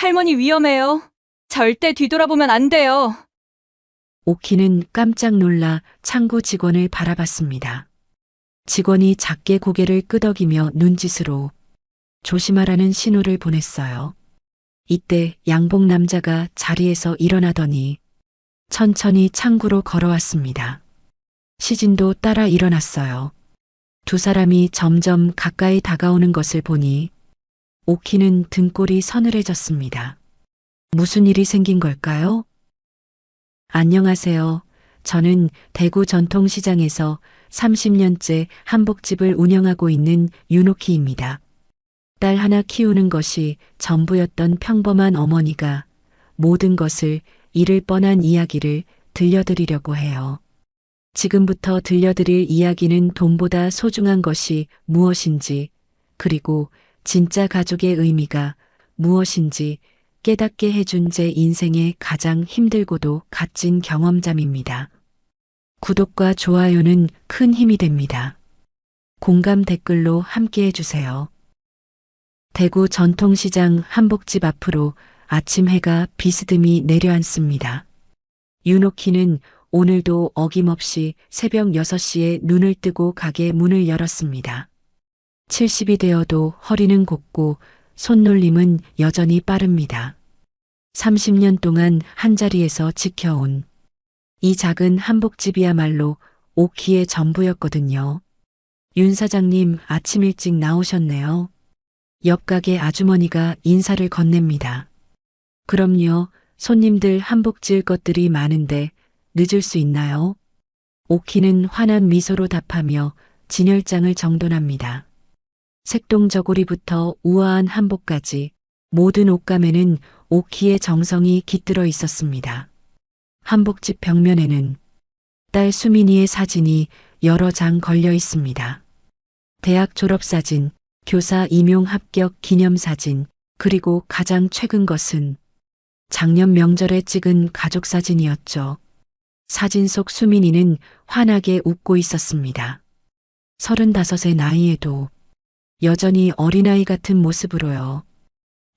할머니 위험해요. 절대 뒤돌아보면 안 돼요. 오키는 깜짝 놀라 창구 직원을 바라봤습니다. 직원이 작게 고개를 끄덕이며 눈짓으로 조심하라는 신호를 보냈어요. 이때 양복 남자가 자리에서 일어나더니 천천히 창구로 걸어왔습니다. 시진도 따라 일어났어요. 두 사람이 점점 가까이 다가오는 것을 보니 오키는 등골이 서늘해졌습니다. 무슨 일이 생긴 걸까요? 안녕하세요. 저는 대구 전통시장에서 30년째 한복집을 운영하고 있는 윤옥희입니다. 딸 하나 키우는 것이 전부였던 평범한 어머니가 모든 것을 잃을 뻔한 이야기를 들려드리려고 해요. 지금부터 들려드릴 이야기는 돈보다 소중한 것이 무엇인지, 그리고 진짜 가족의 의미가 무엇인지 깨닫게 해준 제 인생의 가장 힘들고도 값진 경험담입니다. 구독과 좋아요는 큰 힘이 됩니다. 공감 댓글로 함께 해주세요. 대구 전통시장 한복집 앞으로 아침 해가 비스듬히 내려앉습니다. 윤옥희는 오늘도 어김없이 새벽 6시에 눈을 뜨고 가게 문을 열었습니다. 70이 되어도 허리는 곱고 손놀림은 여전히 빠릅니다. 30년 동안 한자리에서 지켜온 이 작은 한복집이야말로 오키의 전부였거든요. 윤 사장님 아침 일찍 나오셨네요. 옆 가게 아주머니가 인사를 건넵니다. 그럼요. 손님들 한복 지을 것들이 많은데 늦을 수 있나요? 오키는 환한 미소로 답하며 진열장을 정돈합니다. 색동저고리부터 우아한 한복까지 모든 옷감에는 오키의 정성이 깃들어 있었습니다. 한복집 벽면에는 딸 수민이의 사진이 여러 장 걸려 있습니다. 대학 졸업사진, 교사 임용 합격 기념사진, 그리고 가장 최근 것은 작년 명절에 찍은 가족사진이었죠. 사진 속 수민이는 환하게 웃고 있었습니다. 35의 나이에도 여전히 어린아이 같은 모습으로요.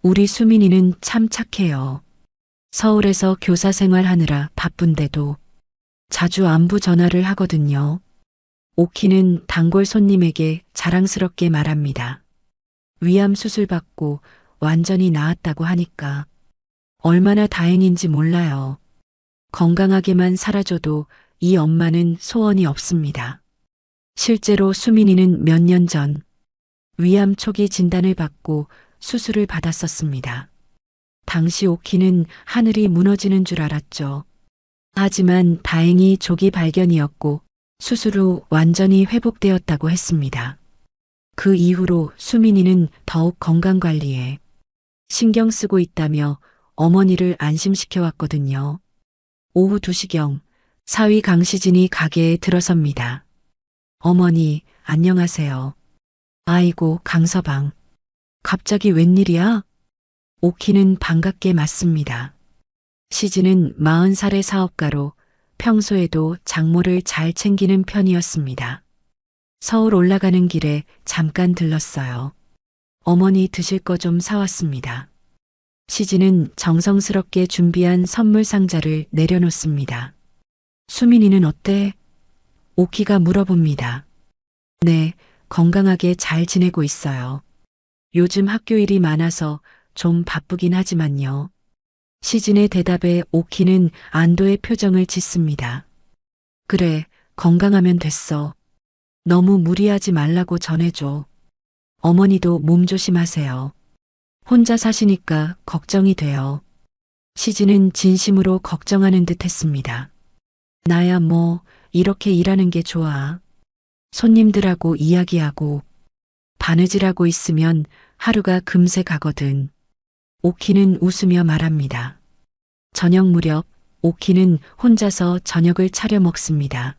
우리 수민이는 참 착해요. 서울에서 교사 생활하느라 바쁜데도 자주 안부 전화를 하거든요. 오키는 단골 손님에게 자랑스럽게 말합니다. 위암 수술 받고 완전히 나았다고 하니까 얼마나 다행인지 몰라요. 건강하게만 살아줘도 이 엄마는 소원이 없습니다. 실제로 수민이는 몇 년 전 위암 초기 진단을 받고 수술을 받았었습니다. 당시 오키는 하늘이 무너지는 줄 알았죠. 하지만 다행히 조기 발견이었고 수술 후 완전히 회복되었다고 했습니다. 그 이후로 수민이는 더욱 건강관리에 신경 쓰고 있다며 어머니를 안심시켜 왔거든요. 오후 2시경 사위 강시진이 가게에 들어섭니다. 어머니, 안녕하세요. 아이고, 강서방. 갑자기 웬일이야? 오키는 반갑게 맞습니다. 시진은 40살의 사업가로 평소에도 장모를 잘 챙기는 편이었습니다. 서울 올라가는 길에 잠깐 들렀어요. 어머니 드실 거 좀 사왔습니다. 시진은 정성스럽게 준비한 선물 상자를 내려놓습니다. 수민이는 어때? 오키가 물어봅니다. 네, 건강하게 잘 지내고 있어요. 요즘 학교 일이 많아서 좀 바쁘긴 하지만요. 시진의 대답에 오키는 안도의 표정을 짓습니다. 그래, 건강하면 됐어. 너무 무리하지 말라고 전해줘. 어머니도 몸 조심하세요. 혼자 사시니까 걱정이 돼요. 시진은 진심으로 걱정하는 듯 했습니다. 나야 뭐 이렇게 일하는 게 좋아. 손님들하고 이야기하고 바느질하고 있으면 하루가 금세 가거든. 오키는 웃으며 말합니다. 저녁 무렵 오키는 혼자서 저녁을 차려 먹습니다.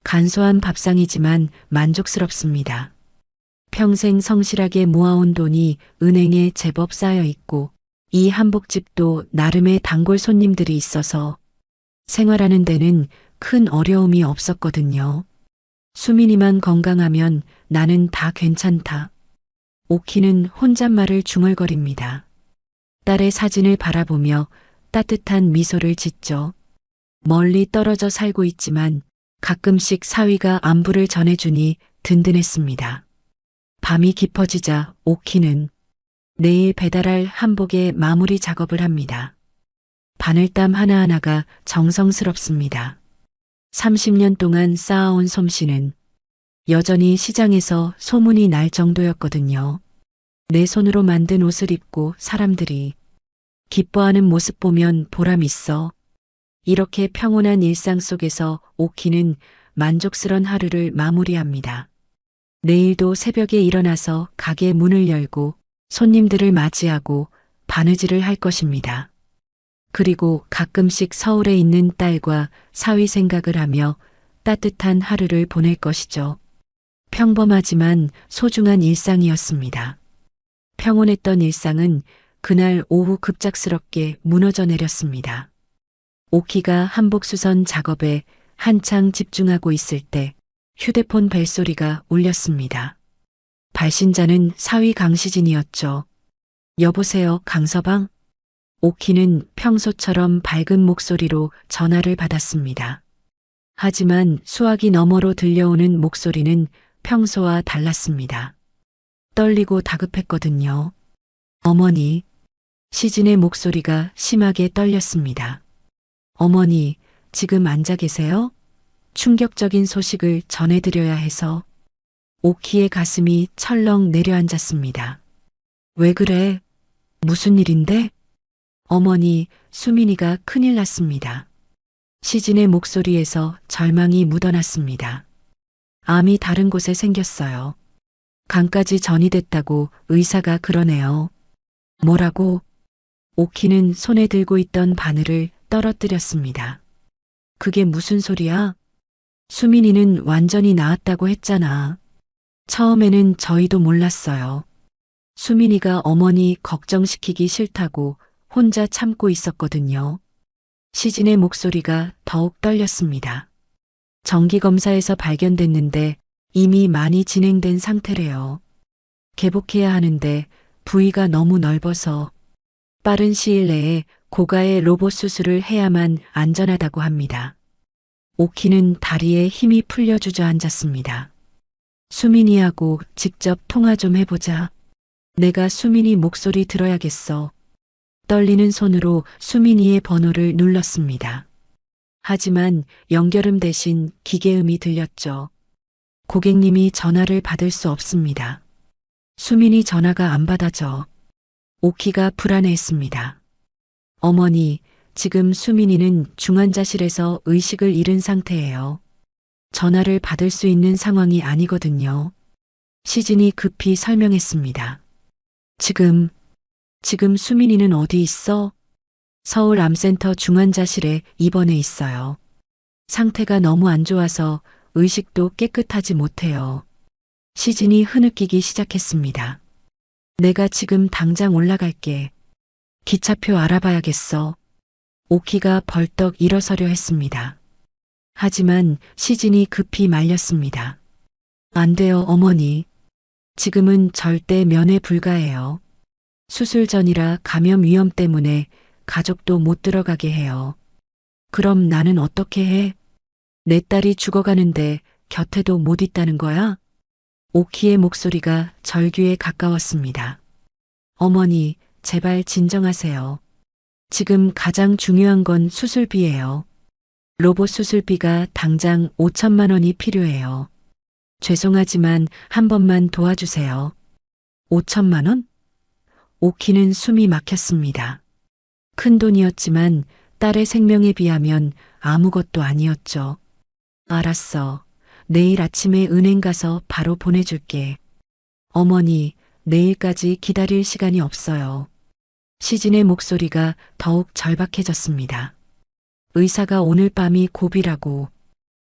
간소한 밥상이지만 만족스럽습니다. 평생 성실하게 모아온 돈이 은행에 제법 쌓여 있고 이 한복집도 나름의 단골 손님들이 있어서 생활하는 데는 큰 어려움이 없었거든요. 수민이만 건강하면 나는 다 괜찮다. 오키는 혼잣말을 중얼거립니다. 딸의 사진을 바라보며 따뜻한 미소를 짓죠. 멀리 떨어져 살고 있지만 가끔씩 사위가 안부를 전해주니 든든했습니다. 밤이 깊어지자 오키는 내일 배달할 한복의 마무리 작업을 합니다. 바늘땀 하나하나가 정성스럽습니다. 30년 동안 쌓아온 솜씨는 여전히 시장에서 소문이 날 정도였거든요. 내 손으로 만든 옷을 입고 사람들이 기뻐하는 모습 보면 보람 있어. 이렇게 평온한 일상 속에서 오키는 만족스런 하루를 마무리합니다. 내일도 새벽에 일어나서 가게 문을 열고 손님들을 맞이하고 바느질을 할 것입니다. 그리고 가끔씩 서울에 있는 딸과 사위 생각을 하며 따뜻한 하루를 보낼 것이죠. 평범하지만 소중한 일상이었습니다. 평온했던 일상은 그날 오후 급작스럽게 무너져 내렸습니다. 오키가 한복수선 작업에 한창 집중하고 있을 때 휴대폰 벨소리가 울렸습니다. 발신자는 사위 강시진이었죠. 여보세요, 강서방? 오키는 평소처럼 밝은 목소리로 전화를 받았습니다. 하지만 수화기 너머로 들려오는 목소리는 평소와 달랐습니다. 떨리고 다급했거든요. 어머니, 시진의 목소리가 심하게 떨렸습니다. 어머니, 지금 앉아 계세요? 충격적인 소식을 전해드려야 해서 오키의 가슴이 철렁 내려앉았습니다. 왜 그래? 무슨 일인데? 어머니, 수민이가 큰일 났습니다. 시진의 목소리에서 절망이 묻어났습니다. 암이 다른 곳에 생겼어요. 간까지 전이됐다고 의사가 그러네요. 뭐라고? 오키는 손에 들고 있던 바늘을 떨어뜨렸습니다. 그게 무슨 소리야? 수민이는 완전히 나았다고 했잖아. 처음에는 저희도 몰랐어요. 수민이가 어머니 걱정시키기 싫다고 혼자 참고 있었거든요. 시진의 목소리가 더욱 떨렸습니다. 정기검사에서 발견됐는데 이미 많이 진행된 상태래요. 개복해야 하는데 부위가 너무 넓어서 빠른 시일 내에 고가의 로봇 수술을 해야만 안전하다고 합니다. 오키는 다리에 힘이 풀려 주저앉았습니다. 수민이하고 직접 통화 좀 해보자. 내가 수민이 목소리 들어야겠어. 떨리는 손으로 수민이의 번호를 눌렀습니다. 하지만 연결음 대신 기계음이 들렸죠. 고객님이 전화를 받을 수 없습니다. 수민이 전화가 안 받아져. 오키가 불안해했습니다. 어머니, 지금 수민이는 중환자실에서 의식을 잃은 상태예요. 전화를 받을 수 있는 상황이 아니거든요. 시진이 급히 설명했습니다. 지금 수민이는 어디 있어? 서울 암센터 중환자실에 입원해 있어요. 상태가 너무 안 좋아서 의식도 깨끗하지 못해요. 시진이 흐느끼기 시작했습니다. 내가 지금 당장 올라갈게. 기차표 알아봐야겠어. 오키가 벌떡 일어서려 했습니다. 하지만 시진이 급히 말렸습니다. 안 돼요, 어머니. 지금은 절대 면회 불가해요. 수술 전이라 감염 위험 때문에 가족도 못 들어가게 해요. 그럼 나는 어떻게 해? 내 딸이 죽어가는데 곁에도 못 있다는 거야? 오키의 목소리가 절규에 가까웠습니다. 어머니, 제발 진정하세요. 지금 가장 중요한 건 수술비예요. 로봇 수술비가 당장 5천만 원이 필요해요. 죄송하지만 한 번만 도와주세요. 5천만 원? 오키는 숨이 막혔습니다. 큰 돈이었지만 딸의 생명에 비하면 아무것도 아니었죠. 알았어. 내일 아침에 은행 가서 바로 보내줄게. 어머니, 내일까지 기다릴 시간이 없어요. 시진의 목소리가 더욱 절박해졌습니다. 의사가 오늘 밤이 고비라고.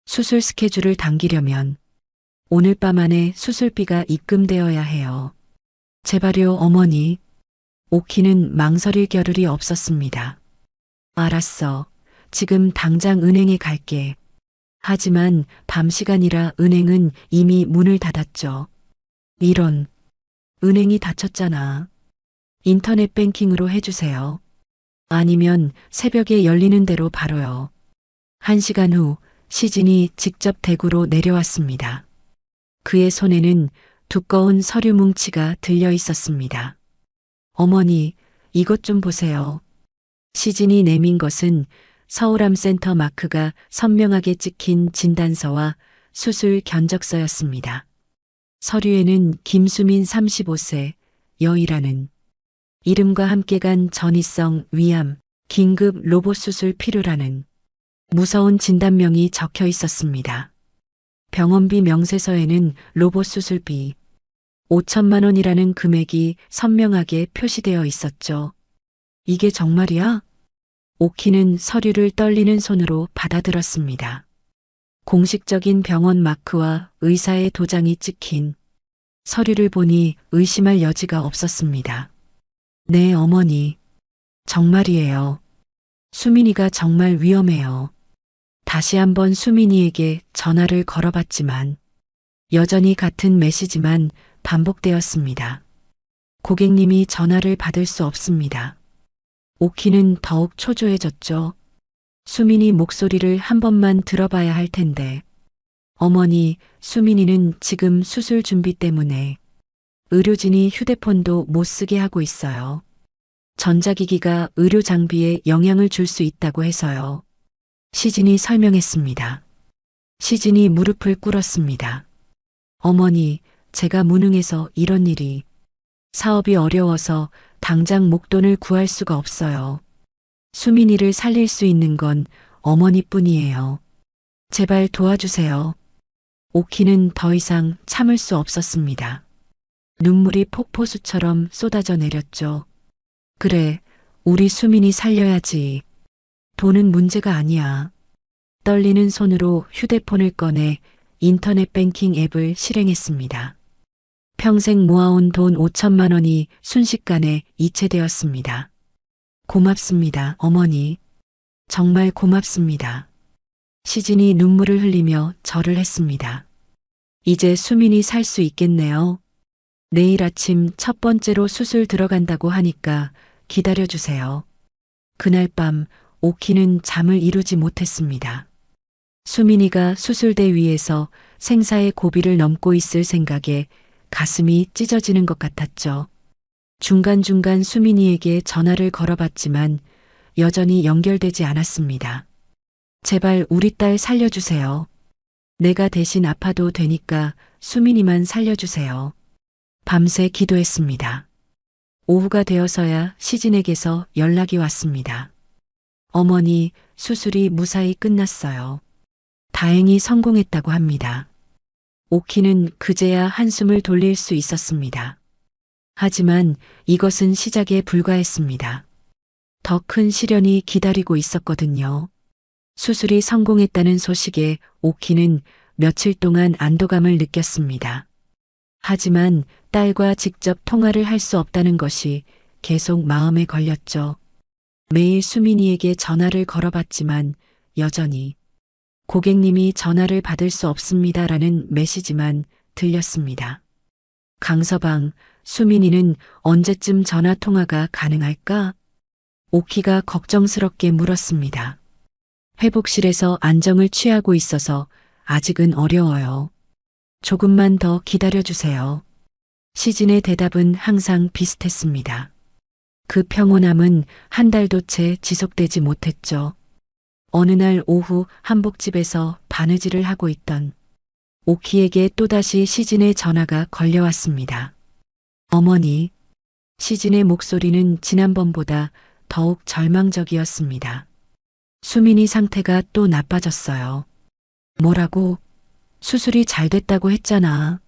수술 스케줄을 당기려면 오늘 밤 안에 수술비가 입금되어야 해요. 제발요, 어머니. 오키는 망설일 겨를이 없었습니다. 알았어. 지금 당장 은행에 갈게. 하지만 밤 시간이라 은행은 이미 문을 닫았죠. 이런, 은행이 닫혔잖아. 인터넷 뱅킹으로 해주세요. 아니면 새벽에 열리는 대로 바로요. 1시간 후 시진이 직접 대구로 내려왔습니다. 그의 손에는 두꺼운 서류 뭉치가 들려 있었습니다. 어머니, 이것 좀 보세요. 시진이 내민 것은 서울암센터 마크가 선명하게 찍힌 진단서와 수술 견적서였습니다. 서류에는 김수민 35세, 여이라는 이름과 함께 간 전이성 위암, 긴급 로봇 수술 필요라는 무서운 진단명이 적혀 있었습니다. 병원비 명세서에는 로봇 수술비 5천만 원이라는 금액이 선명하게 표시되어 있었죠. 이게 정말이야? 오키는 서류를 떨리는 손으로 받아들었습니다. 공식적인 병원 마크와 의사의 도장이 찍힌 서류를 보니 의심할 여지가 없었습니다. 네, 어머니. 정말이에요. 수민이가 정말 위험해요. 다시 한번 수민이에게 전화를 걸어봤지만 여전히 같은 메시지만 반복되었습니다. 고객님이 전화를 받을 수 없습니다. 오키는 더욱 초조해졌죠. 수민이 목소리를 한 번만 들어봐야 할 텐데. 어머니, 수민이는 지금 수술 준비 때문에 의료진이 휴대폰도 못 쓰게 하고 있어요. 전자기기가 의료 장비에 영향을 줄 수 있다고 해서요. 시진이 설명했습니다. 시진이 무릎을 꿇었습니다. 어머니, 제가 무능해서 이런 일이. 사업이 어려워서 당장 목돈을 구할 수가 없어요. 수민이를 살릴 수 있는 건 어머니뿐이에요. 제발 도와주세요. 오키는 더 이상 참을 수 없었습니다. 눈물이 폭포수처럼 쏟아져 내렸죠. 그래, 우리 수민이 살려야지. 돈은 문제가 아니야. 떨리는 손으로 휴대폰을 꺼내 인터넷 뱅킹 앱을 실행했습니다. 평생 모아온 돈 5천만 원이 순식간에 이체되었습니다. 고맙습니다, 어머니. 정말 고맙습니다. 시진이 눈물을 흘리며 절을 했습니다. 이제 수민이 살 수 있겠네요. 내일 아침 첫 번째로 수술 들어간다고 하니까 기다려주세요. 그날 밤 오키는 잠을 이루지 못했습니다. 수민이가 수술대 위에서 생사의 고비를 넘고 있을 생각에 가슴이 찢어지는 것 같았죠. 중간중간 수민이에게 전화를 걸어봤지만 여전히 연결되지 않았습니다. 제발 우리 딸 살려주세요. 내가 대신 아파도 되니까 수민이만 살려주세요. 밤새 기도했습니다. 오후가 되어서야 시진에게서 연락이 왔습니다. 어머니, 수술이 무사히 끝났어요. 다행히 성공했다고 합니다. 오키는 그제야 한숨을 돌릴 수 있었습니다. 하지만 이것은 시작에 불과했습니다. 더 큰 시련이 기다리고 있었거든요. 수술이 성공했다는 소식에 오키는 며칠 동안 안도감을 느꼈습니다. 하지만 딸과 직접 통화를 할 수 없다는 것이 계속 마음에 걸렸죠. 매일 수민이에게 전화를 걸어봤지만 여전히 고객님이 전화를 받을 수 없습니다라는 메시지만 들렸습니다. 강서방, 수민이는 언제쯤 전화 통화가 가능할까? 오키가 걱정스럽게 물었습니다. 회복실에서 안정을 취하고 있어서 아직은 어려워요. 조금만 더 기다려주세요. 시진의 대답은 항상 비슷했습니다. 그 평온함은 한 달도 채 지속되지 못했죠. 어느 날 오후 한복집에서 바느질을 하고 있던 오키에게 또다시 시진의 전화가 걸려왔습니다. 어머니, 시진의 목소리는 지난번보다 더욱 절망적이었습니다. 수민이 상태가 또 나빠졌어요. 뭐라고? 수술이 잘 됐다고 했잖아.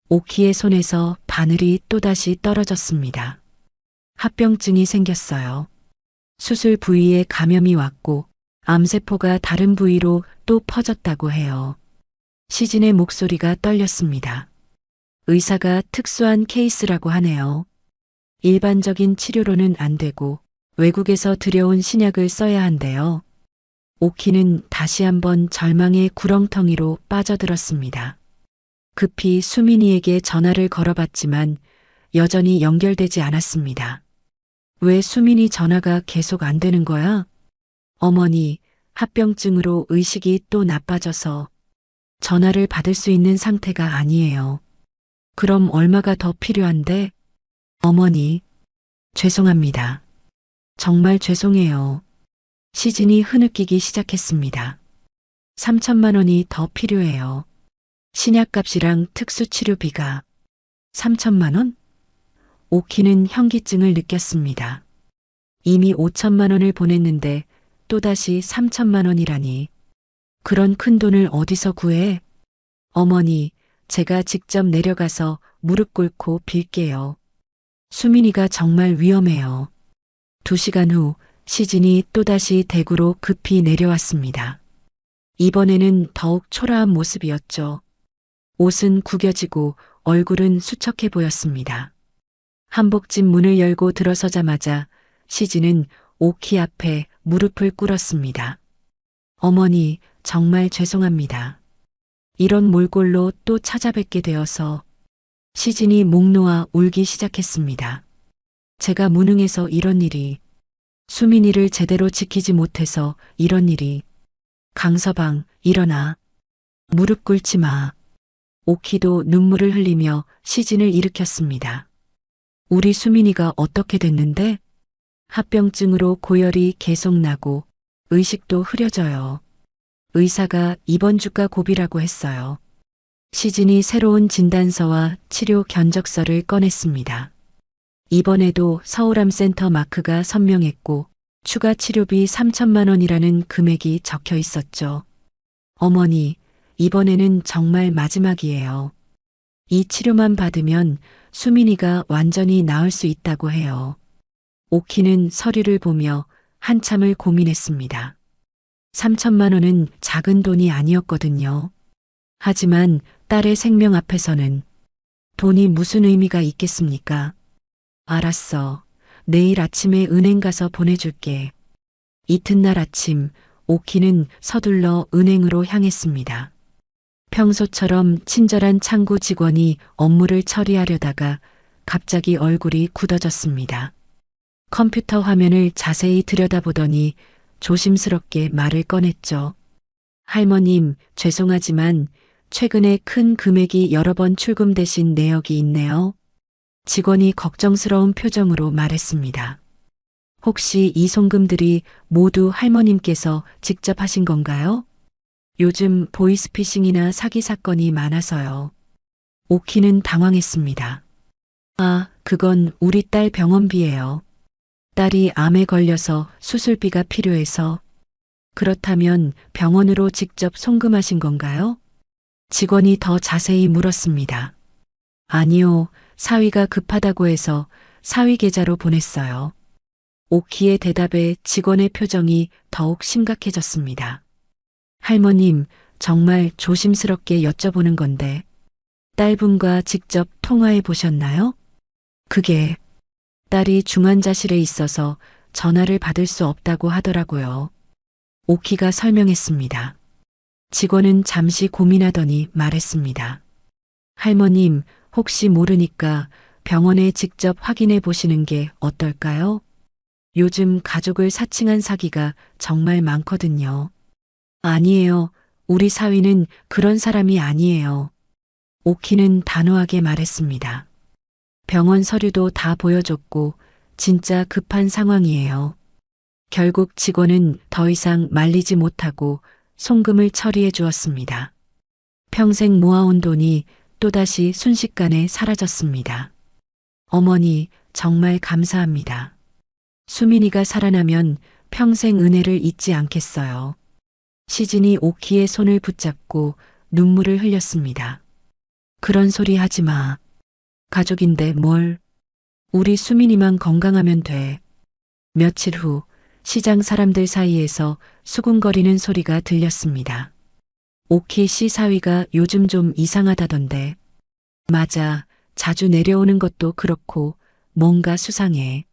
오키의 손에서 바늘이 또다시 떨어졌습니다. 합병증이 생겼어요. 수술 부위에 감염이 왔고 암세포가 다른 부위로 또 퍼졌다고 해요. 시진의 목소리가 떨렸습니다. 의사가 특수한 케이스라고 하네요. 일반적인 치료로는 안 되고 외국에서 들여온 신약을 써야 한대요. 오키는 다시 한번 절망의 구렁텅이로 빠져들었습니다. 급히 수민이에게 전화를 걸어봤지만 여전히 연결되지 않았습니다. 왜 수민이 전화가 계속 안 되는 거야? 어머니, 합병증으로 의식이 또 나빠져서 전화를 받을 수 있는 상태가 아니에요. 그럼 얼마가 더 필요한데? 어머니, 죄송합니다. 정말 죄송해요. 시진이 흐느끼기 시작했습니다. 3천만 원이 더 필요해요. 신약값이랑 특수치료비가 3천만 원? 오키는 현기증을 느꼈습니다. 이미 5천만 원을 보냈는데 또다시 3천만 원이라니. 그런 큰 돈을 어디서 구해? 어머니, 제가 직접 내려가서 무릎 꿇고 빌게요. 수민이가 정말 위험해요. 2시간 후 시진이 또다시 대구로 급히 내려왔습니다. 이번에는 더욱 초라한 모습이었죠. 옷은 구겨지고 얼굴은 수척해 보였습니다. 한복집 문을 열고 들어서자마자 시진은 오키 앞에 무릎을 꿇었습니다. 어머니, 정말 죄송합니다. 이런 몰골로 또 찾아뵙게 되어서. 시진이 목 놓아 울기 시작했습니다. 제가 무능해서 이런 일이, 수민이를 제대로 지키지 못해서 이런 일이. 강서방, 일어나. 무릎 꿇지 마. 오키도 눈물을 흘리며 시진을 일으켰습니다. 우리 수민이가 어떻게 됐는데? 합병증으로 고열이 계속 나고 의식도 흐려져요. 의사가 이번 주가 고비라고 했어요. 시진이 새로운 진단서와 치료 견적서를 꺼냈습니다. 이번에도 서울암센터 마크가 선명했고 추가 치료비 3천만 원이라는 금액이 적혀 있었죠. 어머니, 이번에는 정말 마지막이에요. 이 치료만 받으면 수민이가 완전히 나을 수 있다고 해요. 오키는 서류를 보며 한참을 고민했습니다. 3천만 원은 작은 돈이 아니었거든요. 하지만 딸의 생명 앞에서는 돈이 무슨 의미가 있겠습니까? 알았어. 내일 아침에 은행 가서 보내줄게. 이튿날 아침, 오키는 서둘러 은행으로 향했습니다. 평소처럼 친절한 창구 직원이 업무를 처리하려다가 갑자기 얼굴이 굳어졌습니다. 컴퓨터 화면을 자세히 들여다보더니 조심스럽게 말을 꺼냈죠. 할머님, 죄송하지만 최근에 큰 금액이 여러 번 출금되신 내역이 있네요. 직원이 걱정스러운 표정으로 말했습니다. 혹시 이 송금들이 모두 할머님께서 직접 하신 건가요? 요즘 보이스피싱이나 사기 사건이 많아서요. 오키는 당황했습니다. 아, 그건 우리 딸 병원비예요. 딸이 암에 걸려서 수술비가 필요해서. 그렇다면 병원으로 직접 송금하신 건가요? 직원이 더 자세히 물었습니다. 아니요, 사위가 급하다고 해서 사위 계좌로 보냈어요. 오키의 대답에 직원의 표정이 더욱 심각해졌습니다. 할머님, 정말 조심스럽게 여쭤보는 건데 딸분과 직접 통화해 보셨나요? 그게 딸이 중환자실에 있어서 전화를 받을 수 없다고 하더라고요. 오키가 설명했습니다. 직원은 잠시 고민하더니 말했습니다. 할머님, 혹시 모르니까 병원에 직접 확인해 보시는 게 어떨까요? 요즘 가족을 사칭한 사기가 정말 많거든요. 아니에요. 우리 사위는 그런 사람이 아니에요. 오키는 단호하게 말했습니다. 병원 서류도 다 보여줬고 진짜 급한 상황이에요. 결국 직원은 더 이상 말리지 못하고 송금을 처리해 주었습니다. 평생 모아온 돈이 또다시 순식간에 사라졌습니다. 어머니, 정말 감사합니다. 수민이가 살아나면 평생 은혜를 잊지 않겠어요. 시진이 오키의 손을 붙잡고 눈물을 흘렸습니다. 그런 소리 하지 마. 가족인데 뭘. 우리 수민이만 건강하면 돼. 며칠 후 시장 사람들 사이에서 수군거리는 소리가 들렸습니다. 오키 씨 사위가 요즘 좀 이상하다던데. 맞아. 자주 내려오는 것도 그렇고 뭔가 수상해.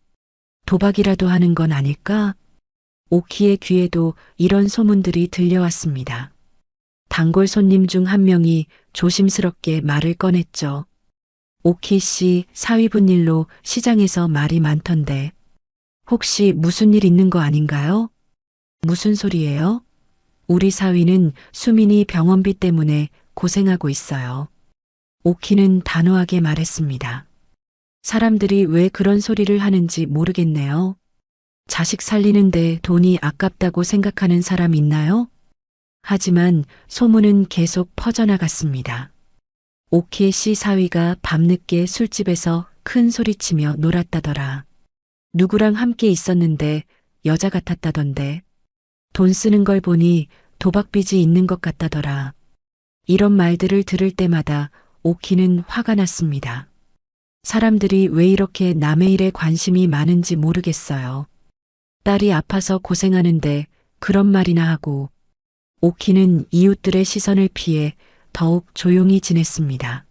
도박이라도 하는 건 아닐까? 오키의 귀에도 이런 소문들이 들려왔습니다. 단골 손님 중 한 명이 조심스럽게 말을 꺼냈죠. 오키 씨 사위분 일로 시장에서 말이 많던데. 혹시 무슨 일 있는 거 아닌가요? 무슨 소리예요? 우리 사위는 수민이 병원비 때문에 고생하고 있어요. 오키는 단호하게 말했습니다. 사람들이 왜 그런 소리를 하는지 모르겠네요. 자식 살리는데 돈이 아깝다고 생각하는 사람 있나요? 하지만 소문은 계속 퍼져나갔습니다. 오키 씨 사위가 밤늦게 술집에서 큰 소리치며 놀았다더라. 누구랑 함께 있었는데 여자 같았다던데. 돈 쓰는 걸 보니 도박빚이 있는 것 같다더라. 이런 말들을 들을 때마다 오키는 화가 났습니다. 사람들이 왜 이렇게 남의 일에 관심이 많은지 모르겠어요. 딸이 아파서 고생하는데 그런 말이나 하고. 오키는 이웃들의 시선을 피해 더욱 조용히 지냈습니다.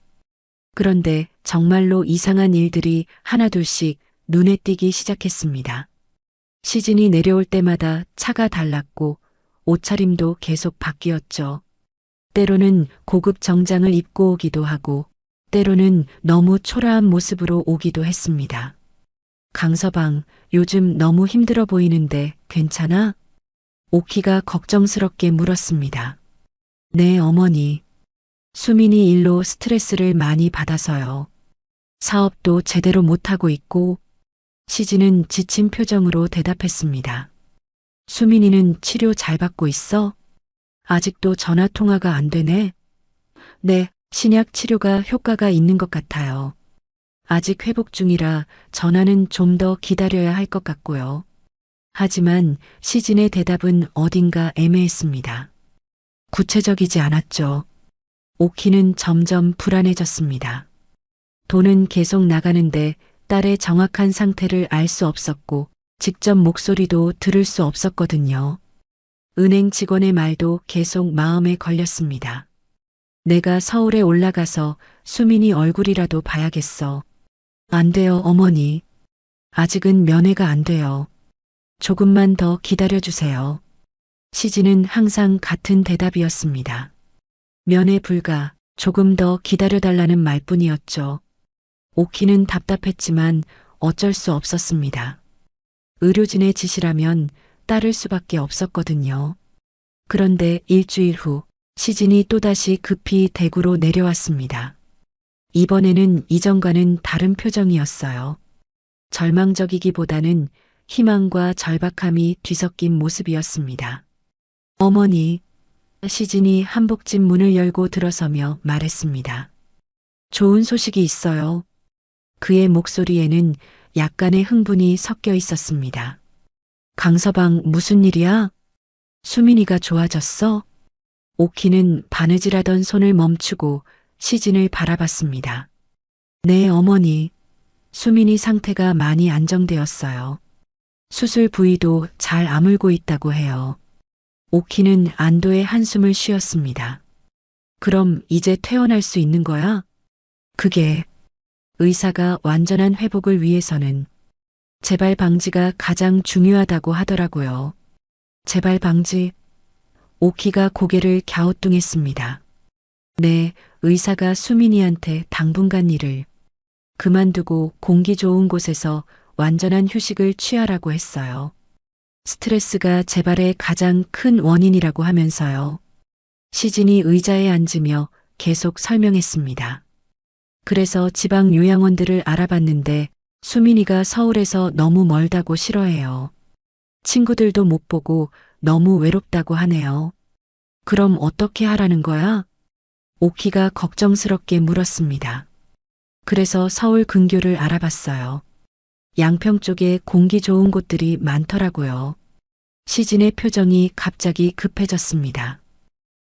그런데 정말로 이상한 일들이 하나둘씩 눈에 띄기 시작했습니다. 시즌이 내려올 때마다 차가 달랐고 옷차림도 계속 바뀌었죠. 때로는 고급 정장을 입고 오기도 하고 때로는 너무 초라한 모습으로 오기도 했습니다. 강서방, 요즘 너무 힘들어 보이는데 괜찮아? 오키가 걱정스럽게 물었습니다. 네, 어머니. 수민이 일로 스트레스를 많이 받아서요. 사업도 제대로 못하고 있고. 시진은 지친 표정으로 대답했습니다. 수민이는 치료 잘 받고 있어? 아직도 전화 통화가 안 되네? 네, 신약 치료가 효과가 있는 것 같아요. 아직 회복 중이라 전화는 좀 더 기다려야 할 것 같고요. 하지만 시진의 대답은 어딘가 애매했습니다. 구체적이지 않았죠. 오키는 점점 불안해졌습니다. 돈은 계속 나가는데 딸의 정확한 상태를 알 수 없었고 직접 목소리도 들을 수 없었거든요. 은행 직원의 말도 계속 마음에 걸렸습니다. 내가 서울에 올라가서 수민이 얼굴이라도 봐야겠어. 안 돼요, 어머니. 아직은 면회가 안 돼요. 조금만 더 기다려주세요. 시진은 항상 같은 대답이었습니다. 면회 불가, 조금 더 기다려달라는 말뿐이었죠. 오키는 답답했지만 어쩔 수 없었습니다. 의료진의 지시라면 따를 수밖에 없었거든요. 그런데 일주일 후 시진이 또다시 급히 대구로 내려왔습니다. 이번에는 이전과는 다른 표정이었어요. 절망적이기보다는 희망과 절박함이 뒤섞인 모습이었습니다. 어머니, 시진이 한복집 문을 열고 들어서며 말했습니다. 좋은 소식이 있어요. 그의 목소리에는 약간의 흥분이 섞여 있었습니다. 강서방, 무슨 일이야? 수민이가 좋아졌어? 오키는 바느질하던 손을 멈추고 시진을 바라봤습니다. 네, 어머니. 수민이 상태가 많이 안정되었어요. 수술 부위도 잘 아물고 있다고 해요. 오키는 안도의 한숨을 쉬었습니다. 그럼 이제 퇴원할 수 있는 거야? 그게 의사가 완전한 회복을 위해서는 재발 방지가 가장 중요하다고 하더라고요. 재발 방지? 오키가 고개를 갸우뚱했습니다. 네, 의사가 수민이한테 당분간 일을 그만두고 공기 좋은 곳에서 완전한 휴식을 취하라고 했어요. 스트레스가 재발의 가장 큰 원인이라고 하면서요. 시진이 의자에 앉으며 계속 설명했습니다. 그래서 지방 요양원들을 알아봤는데 수민이가 서울에서 너무 멀다고 싫어해요. 친구들도 못 보고 너무 외롭다고 하네요. 그럼 어떻게 하라는 거야? 오키가 걱정스럽게 물었습니다. 그래서 서울 근교를 알아봤어요. 양평 쪽에 공기 좋은 곳들이 많더라고요. 시진의 표정이 갑자기 급해졌습니다.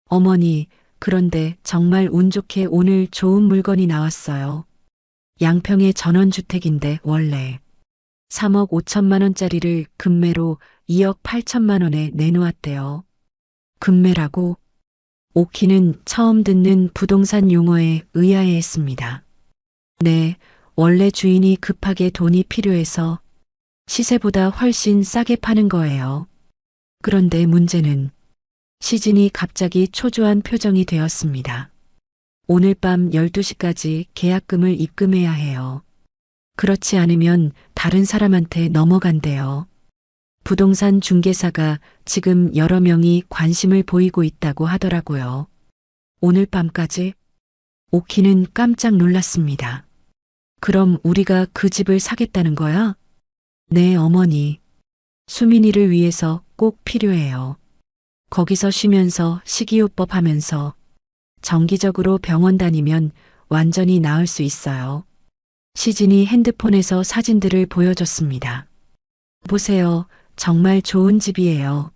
어머니, 그런데 정말 운 좋게 오늘 좋은 물건이 나왔어요. 양평의 전원주택인데 원래 3억 5천만 원짜리를 금매로 2억 8천만 원에 내놓았대요. 금매라고? 오키는 처음 듣는 부동산 용어에 의아해했습니다. 네, 원래 주인이 급하게 돈이 필요해서 시세보다 훨씬 싸게 파는 거예요. 그런데 문제는 시진이 갑자기 초조한 표정이 되었습니다. 오늘 밤 12시까지 계약금을 입금해야 해요. 그렇지 않으면 다른 사람한테 넘어간대요. 부동산 중개사가 지금 여러 명이 관심을 보이고 있다고 하더라고요. 오늘 밤까지? 오키는 깜짝 놀랐습니다. 그럼 우리가 그 집을 사겠다는 거야? 네, 어머니. 수민이를 위해서 꼭 필요해요. 거기서 쉬면서 식이요법 하면서 정기적으로 병원 다니면 완전히 나을 수 있어요. 시진이 핸드폰에서 사진들을 보여줬습니다. 보세요. 정말 좋은 집이에요.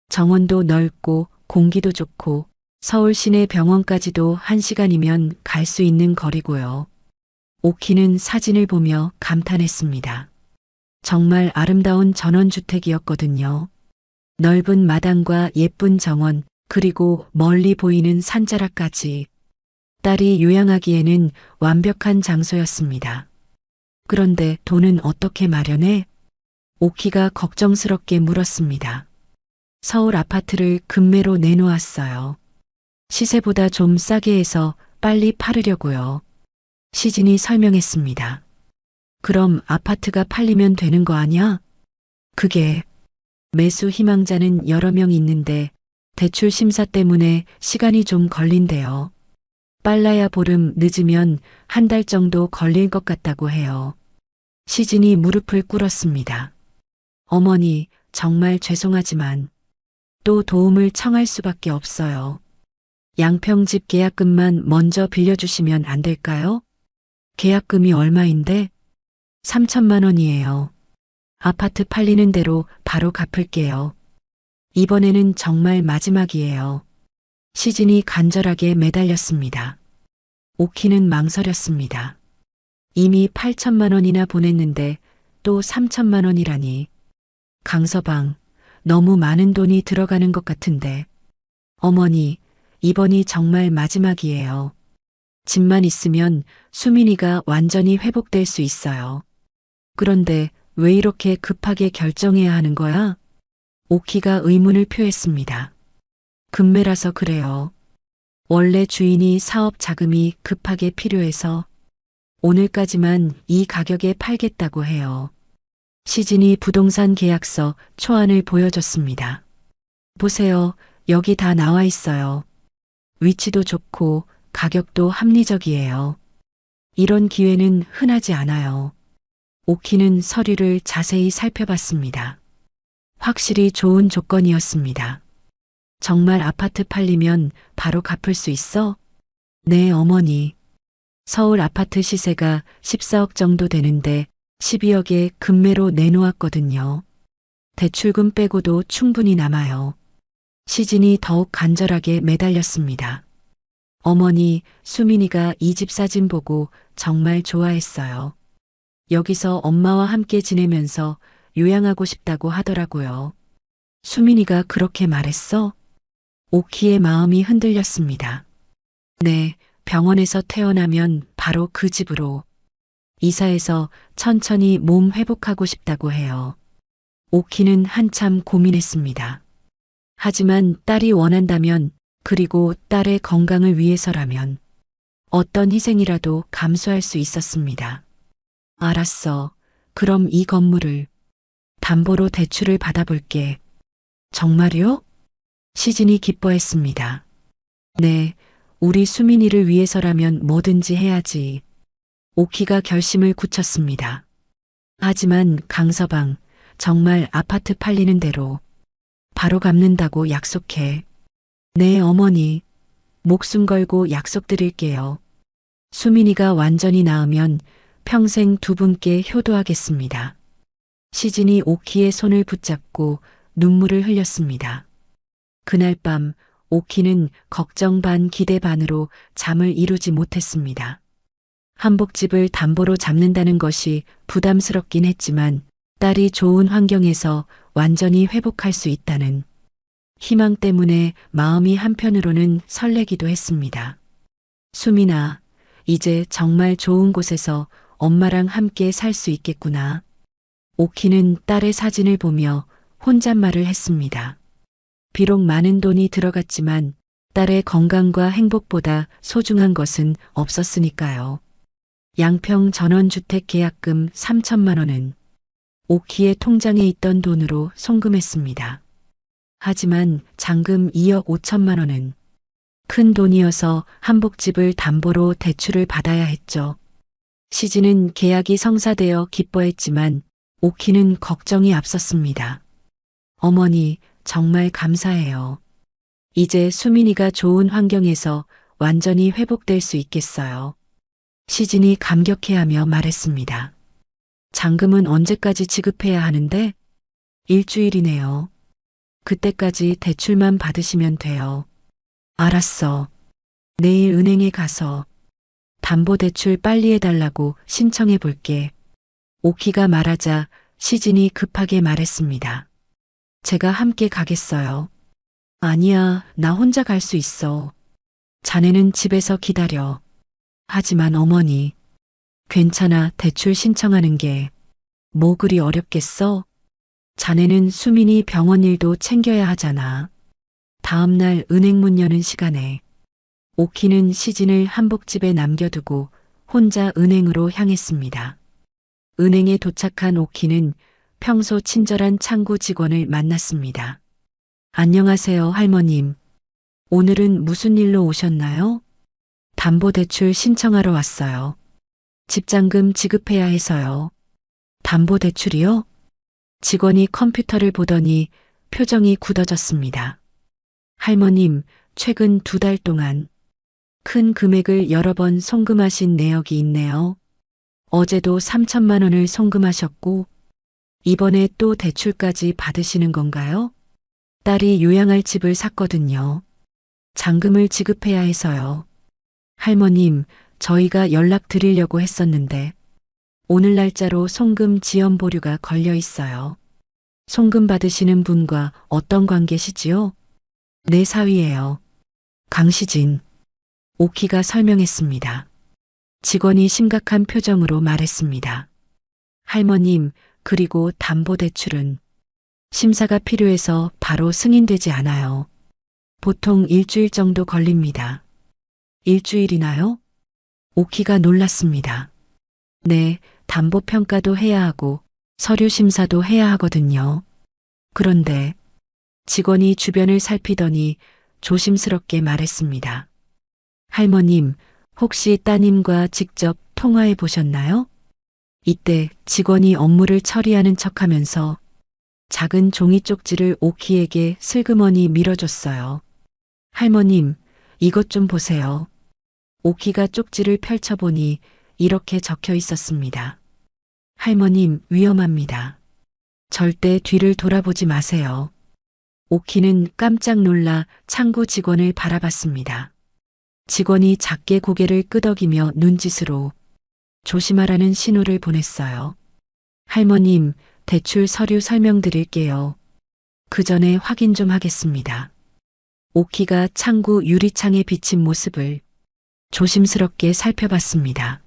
정원도 넓고 공기도 좋고 서울 시내 병원까지도 1시간이면 갈 수 있는 거리고요. 오키는 사진을 보며 감탄했습니다. 정말 아름다운 전원주택이었거든요. 넓은 마당과 예쁜 정원, 그리고 멀리 보이는 산자락까지. 딸이 요양하기에는 완벽한 장소였습니다. 그런데 돈은 어떻게 마련해? 오키가 걱정스럽게 물었습니다. 서울 아파트를 급매로 내놓았어요. 시세보다 좀 싸게 해서 빨리 팔으려고요. 시진이 설명했습니다. 그럼 아파트가 팔리면 되는 거 아니야? 그게 매수 희망자는 여러 명 있는데 대출 심사 때문에 시간이 좀 걸린대요. 빨라야 보름, 늦으면 1달 정도 걸릴 것 같다고 해요. 시진이 무릎을 꿇었습니다. 어머니, 정말 죄송하지만 또 도움을 청할 수밖에 없어요. 양평집 계약금만 먼저 빌려주시면 안 될까요? 계약금이 얼마인데? 3천만 원이에요. 아파트 팔리는 대로 바로 갚을게요. 이번에는 정말 마지막이에요. 시진이 간절하게 매달렸습니다. 오키는 망설였습니다. 이미 8천만 원이나 보냈는데 또 3천만 원이라니. 강서방, 너무 많은 돈이 들어가는 것 같은데. 어머니, 이번이 정말 마지막이에요. 집만 있으면 수민이가 완전히 회복될 수 있어요. 그런데 왜 이렇게 급하게 결정해야 하는 거야? 오키가 의문을 표했습니다. 급매라서 그래요. 원래 주인이 사업 자금이 급하게 필요해서 오늘까지만 이 가격에 팔겠다고 해요. 시진이 부동산 계약서 초안을 보여줬습니다. 보세요. 여기 다 나와 있어요. 위치도 좋고 가격도 합리적이에요. 이런 기회는 흔하지 않아요. 오키는 서류를 자세히 살펴봤습니다. 확실히 좋은 조건이었습니다. 정말 아파트 팔리면 바로 갚을 수 있어? 네, 어머니. 서울 아파트 시세가 14억 정도 되는데 12억에 급매로 내놓았거든요. 대출금 빼고도 충분히 남아요. 시진이 더욱 간절하게 매달렸습니다. 어머니, 수민이가 이 집 사진 보고 정말 좋아했어요. 여기서 엄마와 함께 지내면서 요양하고 싶다고 하더라고요. 수민이가 그렇게 말했어? 오키의 마음이 흔들렸습니다. 네, 병원에서 태어나면 바로 그 집으로. 이사해서 천천히 몸 회복하고 싶다고 해요. 오키는 한참 고민했습니다. 하지만 딸이 원한다면, 그리고 딸의 건강을 위해서라면 어떤 희생이라도 감수할 수 있었습니다. 알았어. 그럼 이 건물을 담보로 대출을 받아볼게. 정말요? 시진이 기뻐했습니다. 네, 우리 수민이를 위해서라면 뭐든지 해야지. 오키가 결심을 굳혔습니다. 하지만 강서방, 정말 아파트 팔리는 대로 바로 갚는다고 약속해. 네, 어머니. 목숨 걸고 약속드릴게요. 수민이가 완전히 나으면 평생 두 분께 효도하겠습니다. 시진이 오키의 손을 붙잡고 눈물을 흘렸습니다. 그날 밤 오키는 걱정 반 기대 반으로 잠을 이루지 못했습니다. 한복집을 담보로 잡는다는 것이 부담스럽긴 했지만 딸이 좋은 환경에서 완전히 회복할 수 있다는 희망 때문에 마음이 한편으로는 설레기도 했습니다. 수민아, 이제 정말 좋은 곳에서 엄마랑 함께 살 수 있겠구나. 오키는 딸의 사진을 보며 혼잣말을 했습니다. 비록 많은 돈이 들어갔지만 딸의 건강과 행복보다 소중한 것은 없었으니까요. 양평 전원주택 계약금 3천만 원은 오키의 통장에 있던 돈으로 송금했습니다. 하지만 잔금 2억 5천만 원은 큰 돈이어서 한복집을 담보로 대출을 받아야 했죠. 시진은 계약이 성사되어 기뻐했지만 오키는 걱정이 앞섰습니다. 어머니, 정말 감사해요. 이제 수민이가 좋은 환경에서 완전히 회복될 수 있겠어요. 시진이 감격해하며 말했습니다. 잔금은 언제까지 지급해야 하는데? 일주일이네요. 그때까지 대출만 받으시면 돼요. 알았어. 내일 은행에 가서 담보대출 빨리 해달라고 신청해 볼게. 오키가 말하자 시진이 급하게 말했습니다. 제가 함께 가겠어요. 아니야, 나 혼자 갈 수 있어. 자네는 집에서 기다려. 하지만 어머니, 괜찮아, 대출 신청하는 게 뭐 그리 어렵겠어? 자네는 수민이 병원 일도 챙겨야 하잖아. 다음날 은행 문 여는 시간에 오키는 시진을 한복집에 남겨두고 혼자 은행으로 향했습니다. 은행에 도착한 오키는 평소 친절한 창구 직원을 만났습니다. 안녕하세요, 할머님. 오늘은 무슨 일로 오셨나요? 담보대출 신청하러 왔어요. 집잔금 지급해야 해서요. 담보대출이요? 직원이 컴퓨터를 보더니 표정이 굳어졌습니다. 할머님, 최근 2달 동안 큰 금액을 여러 번 송금하신 내역이 있네요. 어제도 3천만 원을 송금하셨고, 이번에 또 대출까지 받으시는 건가요? 딸이 요양할 집을 샀거든요. 잔금을 지급해야 해서요. 할머님, 저희가 연락드리려고 했었는데, 오늘 날짜로 송금 지연 보류가 걸려 있어요. 송금 받으시는 분과 어떤 관계시지요? 내 사위예요. 강시진. 오키가 설명했습니다. 직원이 심각한 표정으로 말했습니다. 할머님, 그리고 담보대출은 심사가 필요해서 바로 승인되지 않아요. 보통 일주일 정도 걸립니다. 일주일이나요? 오키가 놀랐습니다. 네, 담보평가도 해야 하고 서류 심사도 해야 하거든요. 그런데 직원이 주변을 살피더니 조심스럽게 말했습니다. 할머님, 혹시 따님과 직접 통화해 보셨나요? 이때 직원이 업무를 처리하는 척하면서 작은 종이 쪽지를 오키에게 슬그머니 밀어줬어요. 할머님, 이것 좀 보세요. 오키가 쪽지를 펼쳐보니 이렇게 적혀 있었습니다. 할머님, 위험합니다. 절대 뒤를 돌아보지 마세요. 오키는 깜짝 놀라 창구 직원을 바라봤습니다. 직원이 작게 고개를 끄덕이며 눈짓으로 조심하라는 신호를 보냈어요. 할머님, 대출 서류 설명드릴게요. 그 전에 확인 좀 하겠습니다. 오키가 창구 유리창에 비친 모습을 조심스럽게 살펴봤습니다.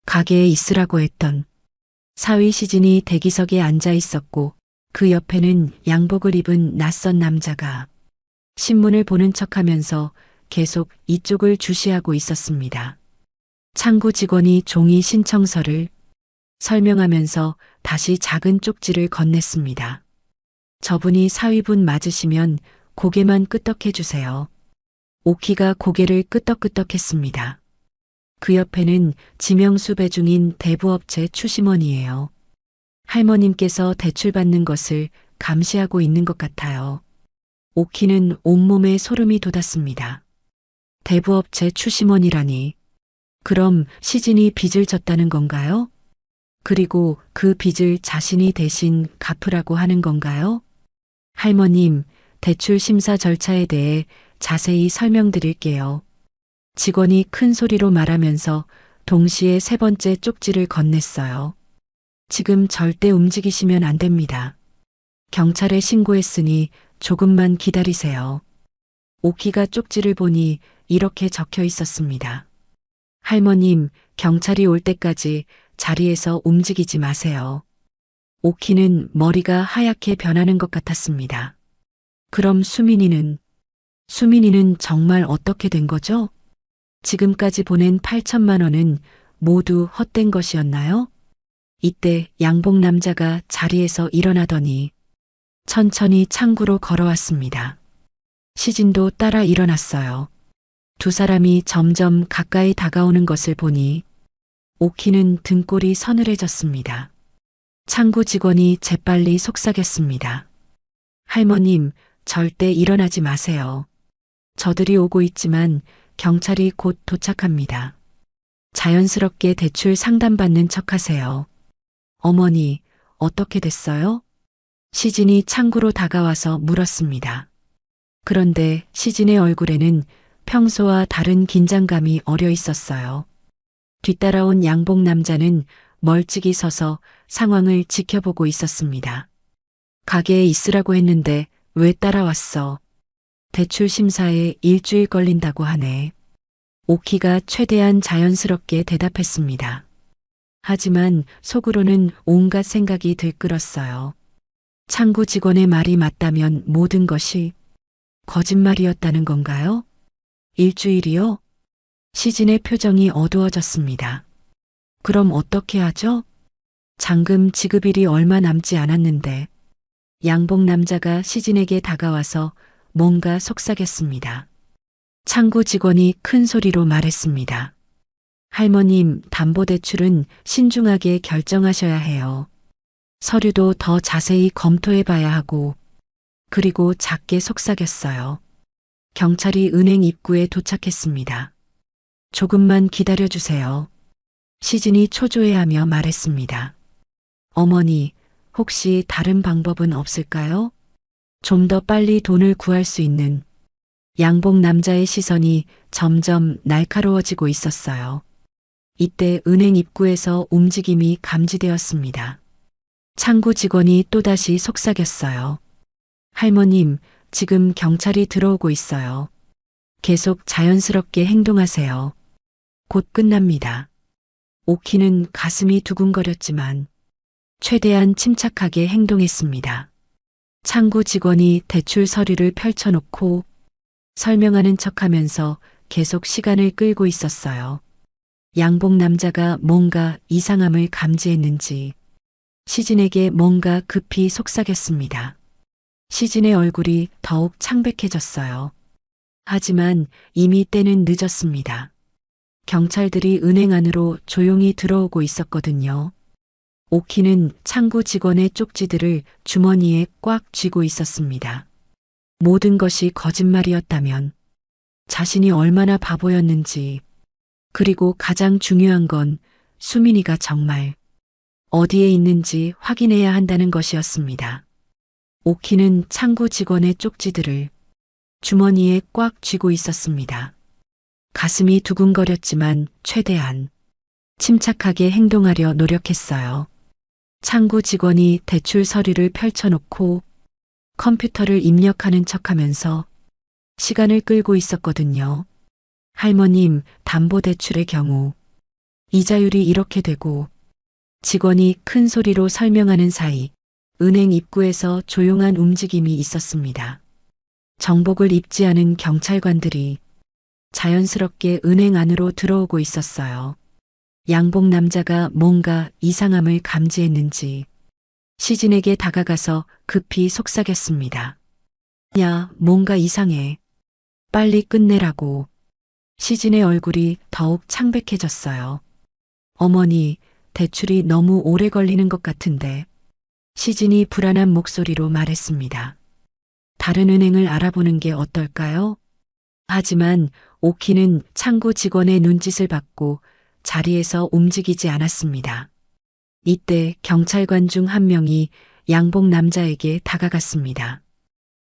가게에 있으라고 했던 사위 시진이 대기석에 앉아 있었고 그 옆에는 양복을 입은 낯선 남자가 신문을 보는 척하면서 계속 이쪽을 주시하고 있었습니다. 창구 직원이 종이 신청서를 설명하면서 다시 작은 쪽지를 건넸습니다. 저분이 사위분 맞으시면 고개만 끄덕해 주세요. 오키가 고개를 끄덕끄덕했습니다. 그 옆에는 지명수 배중인 대부업체 추심원이에요. 할머님께서 대출받는 것을 감시하고 있는 것 같아요. 오키는 온몸에 소름이 돋았습니다. 대부업체 추심원이라니. 그럼 시진이 빚을 졌다는 건가요? 그리고 그 빚을 자신이 대신 갚으라고 하는 건가요? 할머님, 대출 심사 절차에 대해 자세히 설명드릴게요. 직원이 큰 소리로 말하면서 동시에 3번째 쪽지를 건넸어요. 지금 절대 움직이시면 안 됩니다. 경찰에 신고했으니 조금만 기다리세요. 오키가 쪽지를 보니 이렇게 적혀 있었습니다. 할머님, 경찰이 올 때까지 자리에서 움직이지 마세요. 오키는 머리가 하얗게 변하는 것 같았습니다. 그럼 수민이는 정말 어떻게 된 거죠? 지금까지 보낸 8천만 원은 모두 헛된 것이었나요? 이때 양복 남자가 자리에서 일어나더니 천천히 창구로 걸어왔습니다. 시진도 따라 일어났어요. 두 사람이 점점 가까이 다가오는 것을 보니 오키는 등골이 서늘해졌습니다. 창구 직원이 재빨리 속삭였습니다. 할머님, 절대 일어나지 마세요. 저들이 오고 있지만 경찰이 곧 도착합니다. 자연스럽게 대출 상담받는 척하세요. 어머니, 어떻게 됐어요? 시진이 창구로 다가와서 물었습니다. 그런데 시진의 얼굴에는 평소와 다른 긴장감이 어려 있었어요. 뒤따라온 양복 남자는 멀찍이 서서 상황을 지켜보고 있었습니다. 가게에 있으라고 했는데 왜 따라왔어? 대출 심사에 일주일 걸린다고 하네. 오키가 최대한 자연스럽게 대답했습니다. 하지만 속으로는 온갖 생각이 들끓었어요. 창구 직원의 말이 맞다면 모든 것이 거짓말이었다는 건가요? 일주일이요? 시진의 표정이 어두워졌습니다. 그럼 어떻게 하죠? 잔금 지급일이 얼마 남지 않았는데 양복 남자가 시진에게 다가와서 뭔가 속삭였습니다. 창구 직원이 큰 소리로 말했습니다. 할머님, 담보대출은 신중하게 결정하셔야 해요. 서류도 더 자세히 검토해 봐야 하고, 그리고 작게 속삭였어요. 경찰이 은행 입구에 도착했습니다. 조금만 기다려 주세요. 시진이 초조해하며 말했습니다. 어머니, 혹시 다른 방법은 없을까요? 좀 더 빨리 돈을 구할 수 있는. 양복 남자의 시선이 점점 날카로워지고 있었어요. 이때 은행 입구에서 움직임이 감지되었습니다. 창구 직원이 또다시 속삭였어요. 할머님, 지금 경찰이 들어오고 있어요. 계속 자연스럽게 행동하세요. 곧 끝납니다. 오키는 가슴이 두근거렸지만 최대한 침착하게 행동했습니다. 창구 직원이 대출 서류를 펼쳐놓고 설명하는 척하면서 계속 시간을 끌고 있었어요. 양복 남자가 뭔가 이상함을 감지했는지 시진에게 뭔가 급히 속삭였습니다. 시진의 얼굴이 더욱 창백해졌어요. 하지만 이미 때는 늦었습니다. 경찰들이 은행 안으로 조용히 들어오고 있었거든요. 오키는 창구 직원의 쪽지들을 주머니에 꽉 쥐고 있었습니다. 모든 것이 거짓말이었다면 자신이 얼마나 바보였는지, 그리고 가장 중요한 건 수민이가 정말 어디에 있는지 확인해야 한다는 것이었습니다. 오키는 창구 직원의 쪽지들을 주머니에 꽉 쥐고 있었습니다. 가슴이 두근거렸지만 최대한 침착하게 행동하려 노력했어요. 창구 직원이 대출 서류를 펼쳐놓고 컴퓨터를 입력하는 척하면서 시간을 끌고 있었거든요. 할머님, 담보대출의 경우 이자율이 이렇게 되고, 직원이 큰 소리로 설명하는 사이 은행 입구에서 조용한 움직임이 있었습니다. 정복을 입지 않은 경찰관들이 자연스럽게 은행 안으로 들어오고 있었어요. 양복 남자가 뭔가 이상함을 감지했는지 시진에게 다가가서 급히 속삭였습니다. 야, 뭔가 이상해. 빨리 끝내라고. 시진의 얼굴이 더욱 창백해졌어요. 어머니, 대출이 너무 오래 걸리는 것 같은데. 시진이 불안한 목소리로 말했습니다. 다른 은행을 알아보는 게 어떨까요? 하지만 오키는 창구 직원의 눈짓을 받고 자리에서 움직이지 않았습니다. 이때 경찰관 중 한 명이 양복 남자에게 다가갔습니다.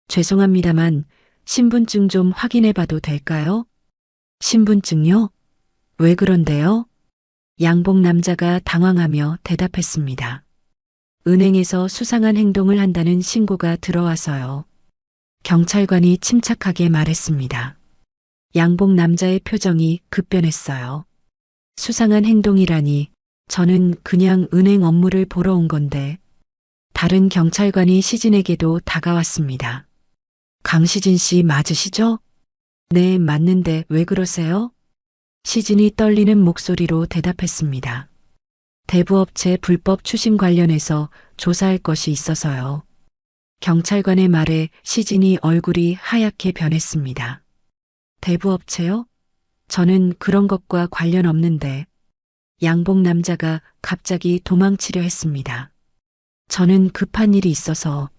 죄송합니다만 신분증 좀 확인해 봐도 될까요? 신분증요? 왜 그런데요? 양복 남자가 당황하며 대답했습니다. 은행에서 수상한 행동을 한다는 신고가 들어와서요. 경찰관이 침착하게 말했습니다. 양복 남자의 표정이 급변했어요. 수상한 행동이라니, 저는 그냥 은행 업무를 보러 온 건데. 다른 경찰관이 시진에게도 다가왔습니다. 강시진 씨 맞으시죠? 네, 맞는데 왜 그러세요? 시진이 떨리는 목소리로 대답했습니다. 대부업체 불법 추심 관련해서 조사할 것이 있어서요. 경찰관의 말에 시진이 얼굴이 하얗게 변했습니다. 대부업체요? 저는 그런 것과 관련 없는데 양복 남자가 갑자기 도망치려 했습니다. 저는 급한 일이 있어서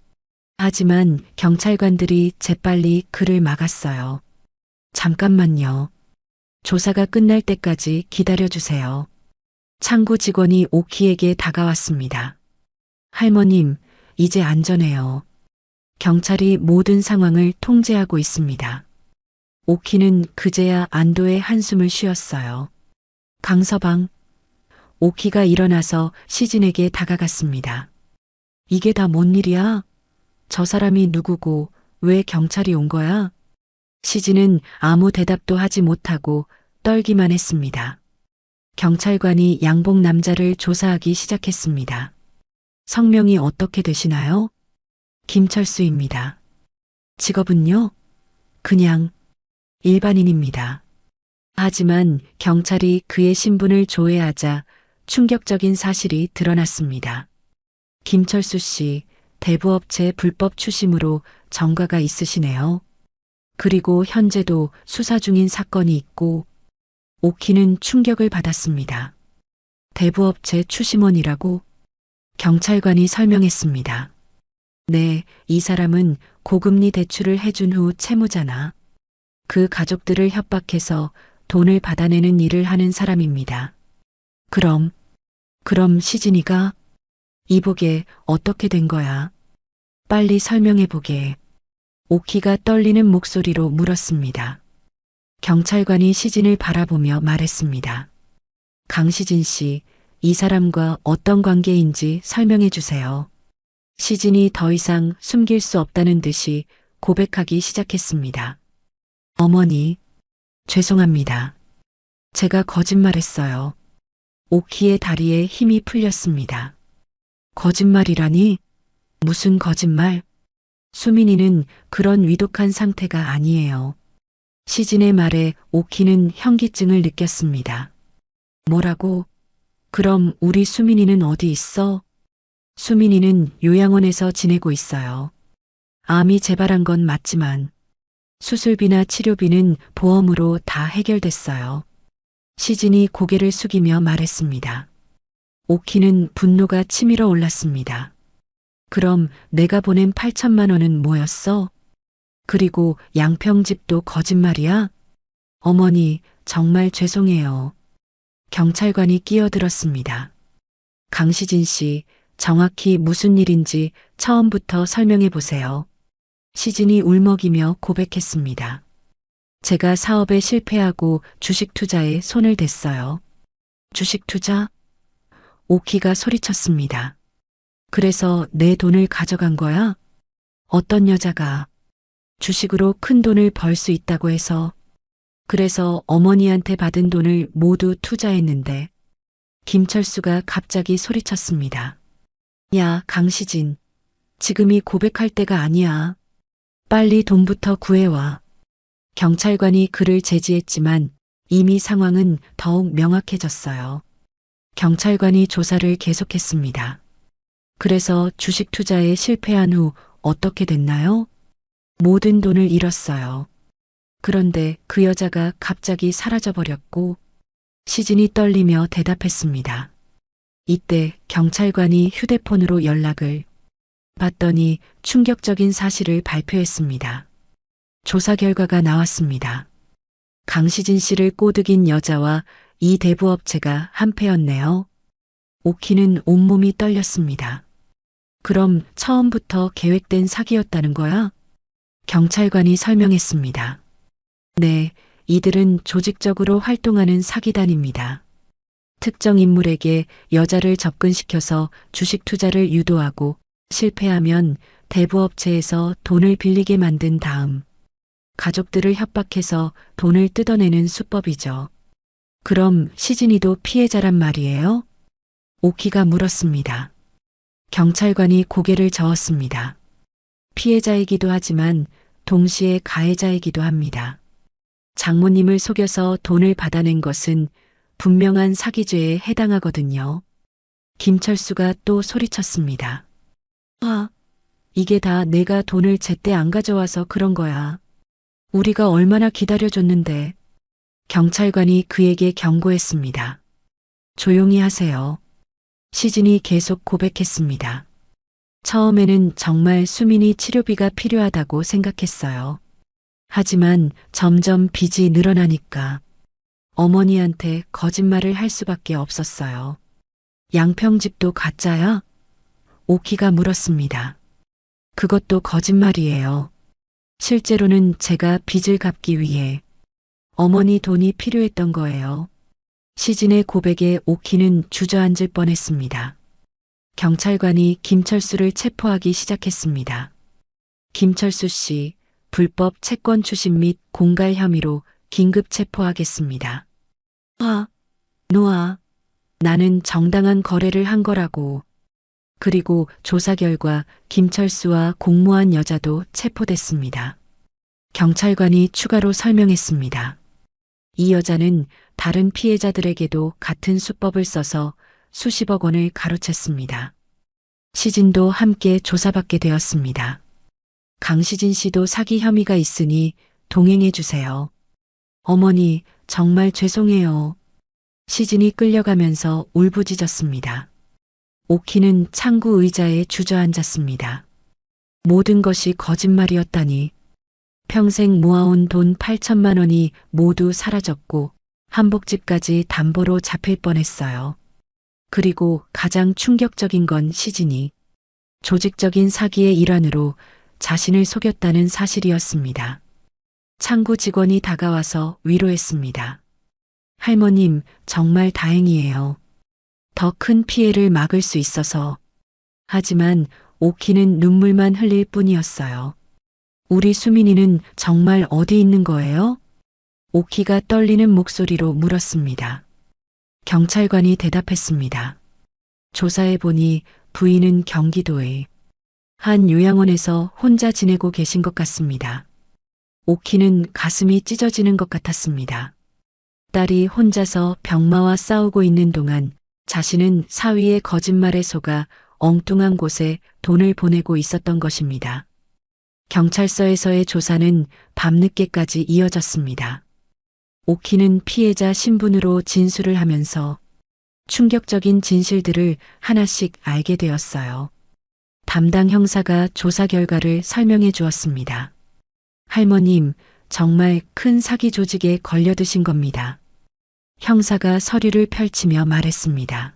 하지만 경찰관들이 재빨리 그를 막았어요. 잠깐만요. 조사가 끝날 때까지 기다려주세요. 창구 직원이 오키에게 다가왔습니다. 할머님, 이제 안전해요. 경찰이 모든 상황을 통제하고 있습니다. 오키는 그제야 안도의 한숨을 쉬었어요. 강서방. 오키가 일어나서 시진에게 다가갔습니다. 이게 다 뭔 일이야? 저 사람이 누구고 왜 경찰이 온 거야? 시진은 아무 대답도 하지 못하고 떨기만 했습니다. 경찰관이 양복 남자를 조사하기 시작했습니다. 성명이 어떻게 되시나요? 김철수입니다. 직업은요? 그냥 일반인입니다. 하지만 경찰이 그의 신분을 조회하자 충격적인 사실이 드러났습니다. 김철수 씨, 대부업체 불법 추심으로 전과가 있으시네요. 그리고 현재도 수사 중인 사건이 있고 오키는 충격을 받았습니다. 대부업체 추심원이라고 경찰관이 설명했습니다. 네, 이 사람은 고금리 대출을 해준 후 채무자나 그 가족들을 협박해서 돈을 받아내는 일을 하는 사람입니다. 그럼 시진이가 이보게 어떻게 된 거야? 빨리 설명해보게. 오키가 떨리는 목소리로 물었습니다. 경찰관이 시진을 바라보며 말했습니다. 강시진 씨, 이 사람과 어떤 관계인지 설명해 주세요. 시진이 더 이상 숨길 수 없다는 듯이 고백하기 시작했습니다. 어머니, 죄송합니다. 제가 거짓말했어요. 오키의 다리에 힘이 풀렸습니다. 거짓말이라니? 무슨 거짓말? 수민이는 그런 위독한 상태가 아니에요. 시진의 말에 오키는 현기증을 느꼈습니다. 뭐라고? 그럼 우리 수민이는 어디 있어? 수민이는 요양원에서 지내고 있어요. 암이 재발한 건 맞지만 수술비나 치료비는 보험으로 다 해결됐어요. 시진이 고개를 숙이며 말했습니다. 오키는 분노가 치밀어 올랐습니다. 그럼 내가 보낸 8천만 원은 뭐였어? 그리고 양평집도 거짓말이야? 어머니, 정말 죄송해요. 경찰관이 끼어들었습니다. 강시진 씨, 정확히 무슨 일인지 처음부터 설명해 보세요. 시진이 울먹이며 고백했습니다. 제가 사업에 실패하고 주식 투자에 손을 댔어요. 주식 투자? 오키가 소리쳤습니다. 그래서 내 돈을 가져간 거야? 어떤 여자가 주식으로 큰 돈을 벌 수 있다고 해서 그래서 어머니한테 받은 돈을 모두 투자했는데 김철수가 갑자기 소리쳤습니다. 야, 강시진. 지금이 고백할 때가 아니야. 빨리 돈부터 구해와. 경찰관이 그를 제지했지만 이미 상황은 더욱 명확해졌어요. 경찰관이 조사를 계속했습니다. 그래서 주식 투자에 실패한 후 어떻게 됐나요? 모든 돈을 잃었어요. 그런데 그 여자가 갑자기 사라져버렸고 시진이 떨리며 대답했습니다. 이때 경찰관이 휴대폰으로 연락을 받더니 충격적인 사실을 발표했습니다. 조사 결과가 나왔습니다. 강시진 씨를 꼬드긴 여자와 이 대부업체가 한패였네요. 오키는 온몸이 떨렸습니다. 그럼 처음부터 계획된 사기였다는 거야? 경찰관이 설명했습니다. 네, 이들은 조직적으로 활동하는 사기단입니다. 특정 인물에게 여자를 접근시켜서 주식 투자를 유도하고 실패하면 대부업체에서 돈을 빌리게 만든 다음 가족들을 협박해서 돈을 뜯어내는 수법이죠. 그럼 시진이도 피해자란 말이에요? 오키가 물었습니다. 경찰관이 고개를 저었습니다. 피해자이기도 하지만 동시에 가해자이기도 합니다. 장모님을 속여서 돈을 받아낸 것은 분명한 사기죄에 해당하거든요. 김철수가 또 소리쳤습니다. 아, 이게 다 내가 돈을 제때 안 가져와서 그런 거야. 우리가 얼마나 기다려줬는데. 경찰관이 그에게 경고했습니다. 조용히 하세요. 시진이 계속 고백했습니다. 처음에는 정말 수민이 치료비가 필요하다고 생각했어요. 하지만 점점 빚이 늘어나니까 어머니한테 거짓말을 할 수밖에 없었어요. 양평집도 가짜야? 오키가 물었습니다. 그것도 거짓말이에요. 실제로는 제가 빚을 갚기 위해 어머니 돈이 필요했던 거예요. 시진의 고백에 오키는 주저앉을 뻔했습니다. 경찰관이 김철수를 체포하기 시작했습니다. 김철수 씨, 불법 채권 추심 및 공갈 혐의로 긴급 체포하겠습니다. 노아, 나는 정당한 거래를 한 거라고. 그리고 조사 결과 김철수와 공모한 여자도 체포됐습니다. 경찰관이 추가로 설명했습니다. 이 여자는 다른 피해자들에게도 같은 수법을 써서 수십억 원을 가로챘습니다. 시진도 함께 조사받게 되었습니다. 강시진 씨도 사기 혐의가 있으니 동행해 주세요. 어머니, 정말 죄송해요. 시진이 끌려가면서 울부짖었습니다. 오키는 창구 의자에 주저앉았습니다. 모든 것이 거짓말이었다니. 평생 모아온 돈 8천만 원이 모두 사라졌고 한복집까지 담보로 잡힐 뻔했어요. 그리고 가장 충격적인 건 시진이 조직적인 사기의 일환으로 자신을 속였다는 사실이었습니다. 창구 직원이 다가와서 위로했습니다. 할머님, 정말 다행이에요. 더 큰 피해를 막을 수 있어서. 하지만 오키는 눈물만 흘릴 뿐이었어요. 우리 수민이는 정말 어디 있는 거예요? 오키가 떨리는 목소리로 물었습니다. 경찰관이 대답했습니다. 조사해보니 부인은 경기도의 한 요양원에서 혼자 지내고 계신 것 같습니다. 오키는 가슴이 찢어지는 것 같았습니다. 딸이 혼자서 병마와 싸우고 있는 동안 자신은 사위의 거짓말에 속아 엉뚱한 곳에 돈을 보내고 있었던 것입니다. 경찰서에서의 조사는 밤늦게까지 이어졌습니다. 오키는 피해자 신분으로 진술을 하면서 충격적인 진실들을 하나씩 알게 되었어요. 담당 형사가 조사 결과를 설명해 주었습니다. 할머님, 정말 큰 사기 조직에 걸려드신 겁니다. 형사가 서류를 펼치며 말했습니다.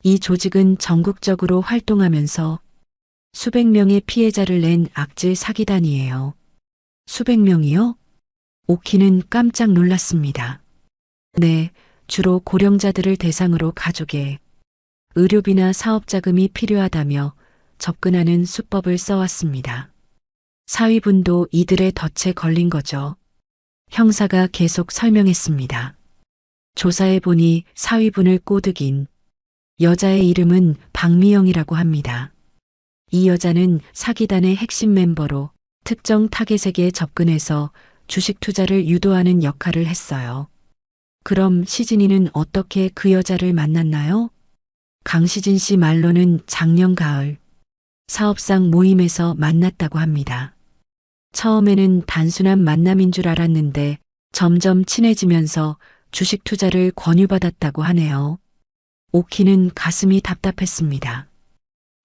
이 조직은 전국적으로 활동하면서 수백 명의 피해자를 낸 악질 사기단이에요. 수백 명이요? 오키는 깜짝 놀랐습니다. 네, 주로 고령자들을 대상으로 가족에 의료비나 사업자금이 필요하다며 접근하는 수법을 써왔습니다. 사위분도 이들의 덫에 걸린 거죠. 형사가 계속 설명했습니다. 조사해보니 사위분을 꼬드긴 여자의 이름은 박미영이라고 합니다. 이 여자는 사기단의 핵심 멤버로 특정 타겟에게 접근해서 주식 투자를 유도하는 역할을 했어요. 그럼 시진이는 어떻게 그 여자를 만났나요? 강시진 씨 말로는 작년 가을 사업상 모임에서 만났다고 합니다. 처음에는 단순한 만남인 줄 알았는데 점점 친해지면서 주식 투자를 권유받았다고 하네요. 오키는 가슴이 답답했습니다.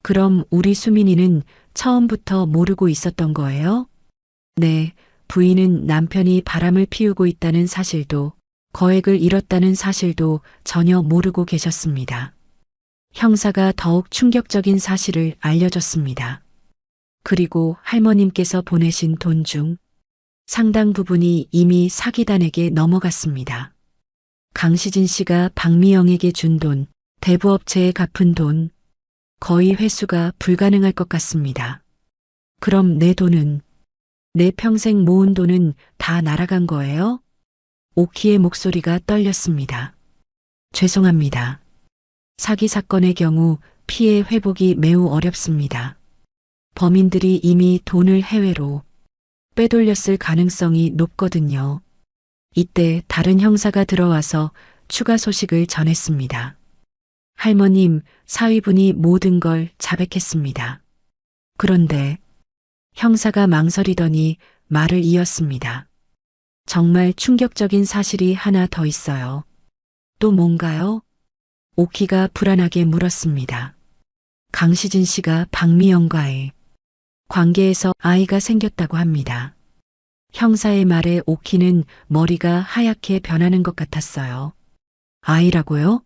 그럼 우리 수민이는 처음부터 모르고 있었던 거예요? 네, 부인은 남편이 바람을 피우고 있다는 사실도 거액을 잃었다는 사실도 전혀 모르고 계셨습니다. 형사가 더욱 충격적인 사실을 알려줬습니다. 그리고 할머님께서 보내신 돈 중 상당 부분이 이미 사기단에게 넘어갔습니다. 강시진 씨가 박미영에게 준 돈, 대부업체에 갚은 돈, 거의 회수가 불가능할 것 같습니다. 그럼 내 돈은, 내 평생 모은 돈은 다 날아간 거예요? 오키의 목소리가 떨렸습니다. 죄송합니다. 사기 사건의 경우 피해 회복이 매우 어렵습니다. 범인들이 이미 돈을 해외로 빼돌렸을 가능성이 높거든요. 이때 다른 형사가 들어와서 추가 소식을 전했습니다. 할머님, 사위분이 모든 걸 자백했습니다. 그런데 형사가 망설이더니 말을 이었습니다. 정말 충격적인 사실이 하나 더 있어요. 또 뭔가요? 오키가 불안하게 물었습니다. 강시진 씨가 박미영과의 관계에서 아이가 생겼다고 합니다. 형사의 말에 오키는 머리가 하얗게 변하는 것 같았어요. 아이라고요?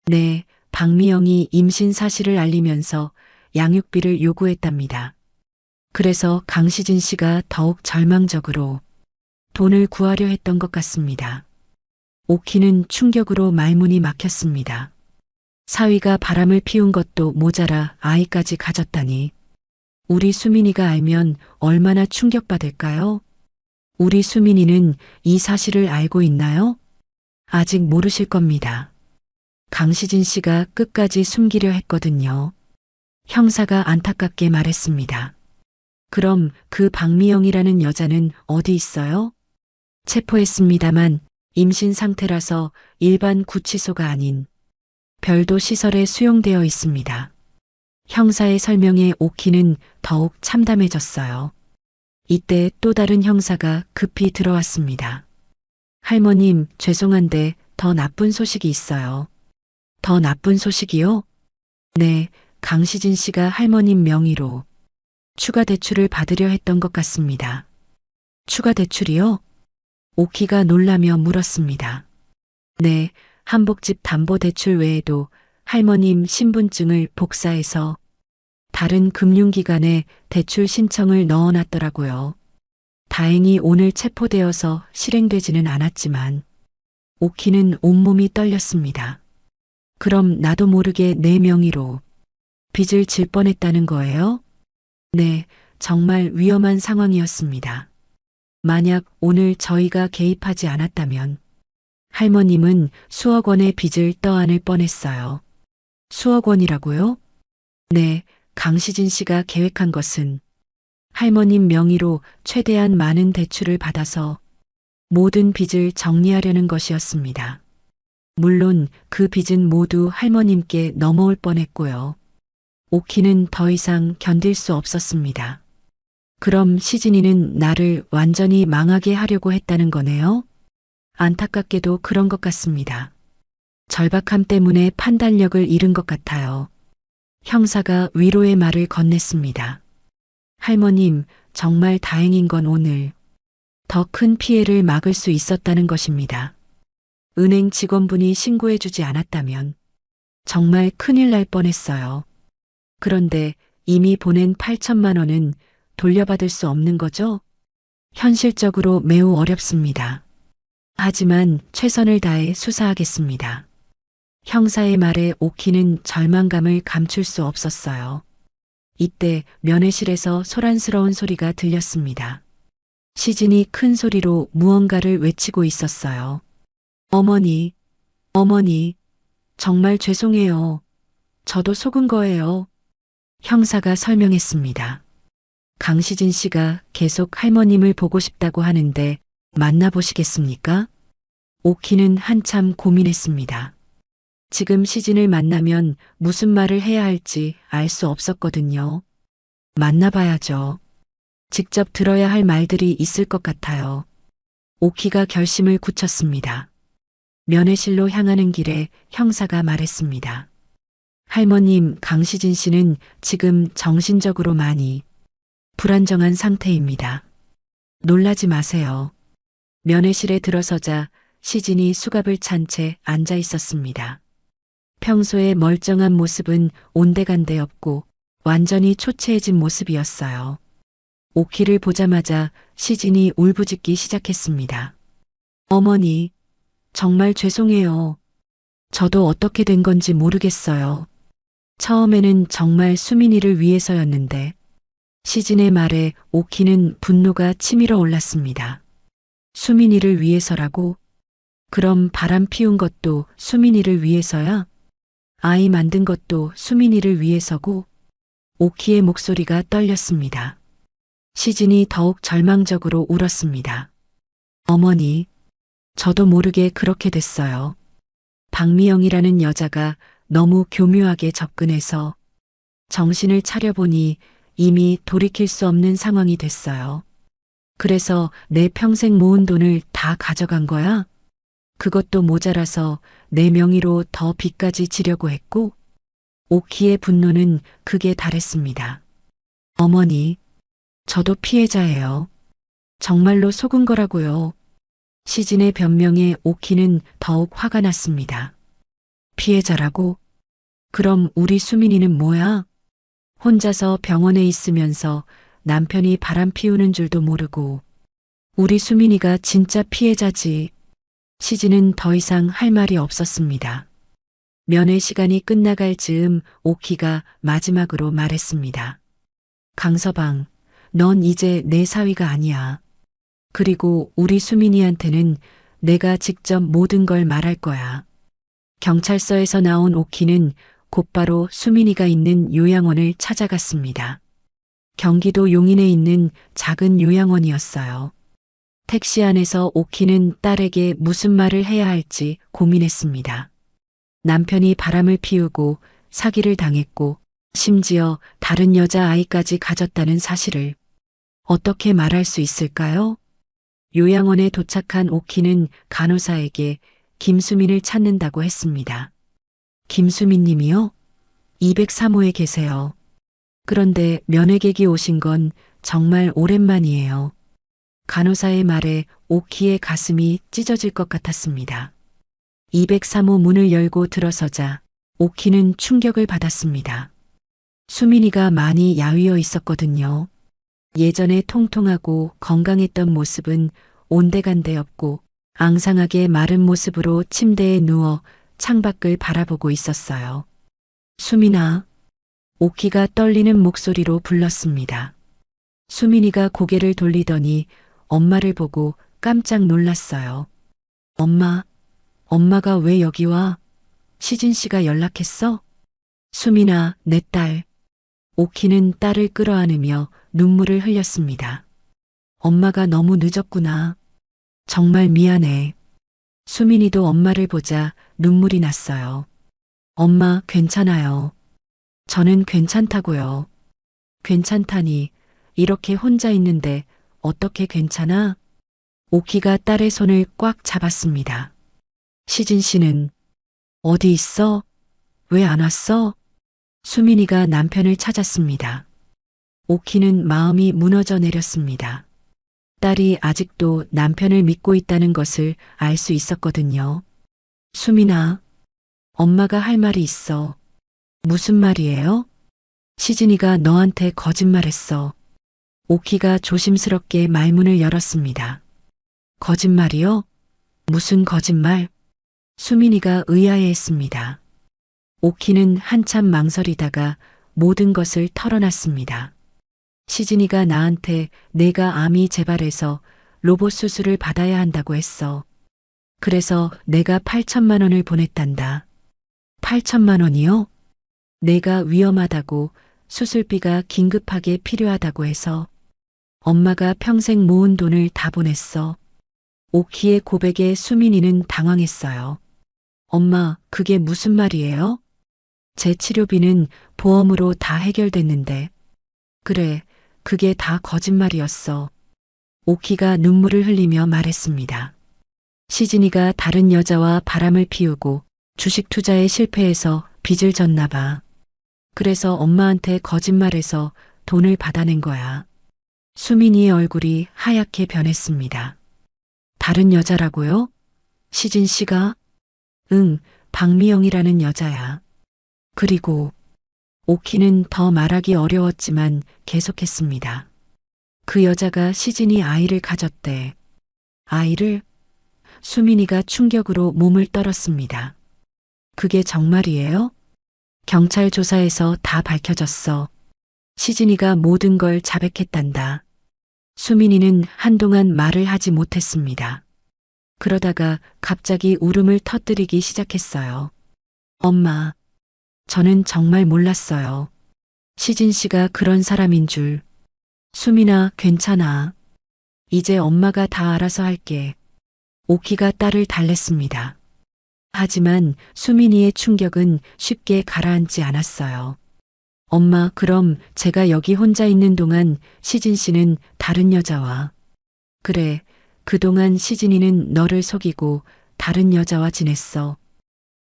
네, 박미영이 임신 사실을 알리면서 양육비를 요구했답니다. 그래서 강시진 씨가 더욱 절망적으로 돈을 구하려 했던 것 같습니다. 오키는 충격으로 말문이 막혔습니다. 사위가 바람을 피운 것도 모자라 아이까지 가졌다니. 우리 수민이가 알면 얼마나 충격받을까요? 우리 수민이는 이 사실을 알고 있나요? 아직 모르실 겁니다. 강시진 씨가 끝까지 숨기려 했거든요. 형사가 안타깝게 말했습니다. 그럼 그 박미영이라는 여자는 어디 있어요? 체포했습니다만 임신 상태라서 일반 구치소가 아닌 별도 시설에 수용되어 있습니다. 형사의 설명에 오키는 더욱 참담해졌어요. 이때 또 다른 형사가 급히 들어왔습니다. 할머님, 죄송한데 더 나쁜 소식이 있어요. 더 나쁜 소식이요? 네, 강시진 씨가 할머님 명의로 추가 대출을 받으려 했던 것 같습니다. 추가 대출이요? 오키가 놀라며 물었습니다. 네, 한복집 담보대출 외에도 할머님 신분증을 복사해서 다른 금융기관에 대출 신청을 넣어놨더라고요. 다행히 오늘 체포되어서 실행되지는 않았지만 오키는 온몸이 떨렸습니다. 그럼 나도 모르게 내 명의로 빚을 질 뻔했다는 거예요? 네, 정말 위험한 상황이었습니다. 만약 오늘 저희가 개입하지 않았다면 할머님은 수억 원의 빚을 떠안을 뻔했어요. 수억 원이라고요? 네, 강시진 씨가 계획한 것은 할머님 명의로 최대한 많은 대출을 받아서 모든 빚을 정리하려는 것이었습니다. 물론 그 빚은 모두 할머님께 넘어올 뻔했고요. 오키는 더 이상 견딜 수 없었습니다. 그럼 시진이는 나를 완전히 망하게 하려고 했다는 거네요? 안타깝게도 그런 것 같습니다. 절박함 때문에 판단력을 잃은 것 같아요. 형사가 위로의 말을 건넸습니다. 할머님, 정말 다행인 건 오늘 더 큰 피해를 막을 수 있었다는 것입니다. 은행 직원분이 신고해주지 않았다면 정말 큰일 날 뻔했어요. 그런데 이미 보낸 8천만 원은 돌려받을 수 없는 거죠? 현실적으로 매우 어렵습니다. 하지만 최선을 다해 수사하겠습니다. 형사의 말에 오키는 절망감을 감출 수 없었어요. 이때 면회실에서 소란스러운 소리가 들렸습니다. 시진이 큰 소리로 무언가를 외치고 있었어요. 어머니, 어머니, 정말 죄송해요. 저도 속은 거예요. 형사가 설명했습니다. 강시진 씨가 계속 할머님을 보고 싶다고 하는데 만나보시겠습니까? 오키는 한참 고민했습니다. 지금 시진을 만나면 무슨 말을 해야 할지 알 수 없었거든요. 만나봐야죠. 직접 들어야 할 말들이 있을 것 같아요. 오키가 결심을 굳혔습니다. 면회실로 향하는 길에 형사가 말했습니다. 할머님, 강시진 씨는 지금 정신적으로 많이 불안정한 상태입니다. 놀라지 마세요. 면회실에 들어서자 시진이 수갑을 찬 채 앉아 있었습니다. 평소의 멀쩡한 모습은 온데간데 없고 완전히 초췌해진 모습이었어요. 오키를 보자마자 시진이 울부짖기 시작했습니다. 어머니, 정말 죄송해요. 저도 어떻게 된 건지 모르겠어요. 처음에는 정말 수민이를 위해서였는데 시진의 말에 오키는 분노가 치밀어 올랐습니다. 수민이를 위해서라고? 그럼 바람 피운 것도 수민이를 위해서야? 아이 만든 것도 수민이를 위해서고? 오키의 목소리가 떨렸습니다. 시진이 더욱 절망적으로 울었습니다. 어머니, 저도 모르게 그렇게 됐어요. 박미영이라는 여자가 너무 교묘하게 접근해서 정신을 차려보니 이미 돌이킬 수 없는 상황이 됐어요. 그래서 내 평생 모은 돈을 다 가져간 거야? 그것도 모자라서 내 명의로 더 빚까지 지려고 했고, 오키의 분노는 극에 달했습니다. 어머니, 저도 피해자예요. 정말로 속은 거라고요. 시진의 변명에 오키는 더욱 화가 났습니다. 피해자라고? 그럼 우리 수민이는 뭐야? 혼자서 병원에 있으면서 남편이 바람 피우는 줄도 모르고 우리 수민이가 진짜 피해자지. 시진은 더 이상 할 말이 없었습니다. 면회 시간이 끝나갈 즈음 오키가 마지막으로 말했습니다. 강서방, 넌 이제 내 사위가 아니야. 그리고 우리 수민이한테는 내가 직접 모든 걸 말할 거야. 경찰서에서 나온 오키는 곧바로 수민이가 있는 요양원을 찾아갔습니다. 경기도 용인에 있는 작은 요양원이었어요. 택시 안에서 오키는 딸에게 무슨 말을 해야 할지 고민했습니다. 남편이 바람을 피우고 사기를 당했고 심지어 다른 여자아이까지 가졌다는 사실을 어떻게 말할 수 있을까요? 요양원에 도착한 오키는 간호사에게 김수민을 찾는다고 했습니다. 김수민 님이요? 203호에 계세요. 그런데 면회객이 오신 건 정말 오랜만이에요. 간호사의 말에 오키의 가슴이 찢어질 것 같았습니다. 203호 문을 열고 들어서자 오키는 충격을 받았습니다. 수민이가 많이 야위어 있었거든요. 예전에 통통하고 건강했던 모습은 온데간데 없고 앙상하게 마른 모습으로 침대에 누워 창밖을 바라보고 있었어요. 수민아, 오키가 떨리는 목소리로 불렀습니다. 수민이가 고개를 돌리더니 엄마를 보고 깜짝 놀랐어요. 엄마, 엄마가 왜 여기 와? 시진 씨가 연락했어? 수민아, 내 딸. 오키는 딸을 끌어안으며 눈물을 흘렸습니다. 엄마가 너무 늦었구나. 정말 미안해. 수민이도 엄마를 보자 눈물이 났어요. 엄마, 괜찮아요. 저는 괜찮다고요. 괜찮다니, 이렇게 혼자 있는데 어떻게 괜찮아? 오키가 딸의 손을 꽉 잡았습니다. 시진 씨는 어디 있어? 왜 안 왔어? 수민이가 남편을 찾았습니다. 오키는 마음이 무너져 내렸습니다. 딸이 아직도 남편을 믿고 있다는 것을 알 수 있었거든요. 수민아, 엄마가 할 말이 있어. 무슨 말이에요? 시진이가 너한테 거짓말했어. 오키가 조심스럽게 말문을 열었습니다. 거짓말이요? 무슨 거짓말? 수민이가 의아해했습니다. 오키는 한참 망설이다가 모든 것을 털어놨습니다. 시진이가 나한테 내가 암이 재발해서 로봇 수술을 받아야 한다고 했어. 그래서 내가 8천만 원을 보냈단다. 8천만 원이요? 내가 위험하다고 수술비가 긴급하게 필요하다고 해서 엄마가 평생 모은 돈을 다 보냈어. 오키의 고백에 수민이는 당황했어요. 엄마, 그게 무슨 말이에요? 제 치료비는 보험으로 다 해결됐는데. 그래, 그게 다 거짓말이었어. 오키가 눈물을 흘리며 말했습니다. 시진이가 다른 여자와 바람을 피우고 주식 투자에 실패해서 빚을 졌나 봐. 그래서 엄마한테 거짓말해서 돈을 받아낸 거야. 수민이의 얼굴이 하얗게 변했습니다. 다른 여자라고요? 시진 씨가? 응, 박미영이라는 여자야. 그리고 오키는 더 말하기 어려웠지만 계속했습니다. 그 여자가 시진이 아이를 가졌대. 아이를? 수민이가 충격으로 몸을 떨었습니다. 그게 정말이에요? 경찰 조사에서 다 밝혀졌어. 시진이가 모든 걸 자백했단다. 수민이는 한동안 말을 하지 못했습니다. 그러다가 갑자기 울음을 터뜨리기 시작했어요. 엄마, 저는 정말 몰랐어요. 시진 씨가 그런 사람인 줄. 수민아, 괜찮아. 이제 엄마가 다 알아서 할게. 오키가 딸을 달랬습니다. 하지만 수민이의 충격은 쉽게 가라앉지 않았어요. 엄마, 그럼 제가 여기 혼자 있는 동안 시진 씨는 다른 여자와. 그래, 그동안 시진이는 너를 속이고 다른 여자와 지냈어.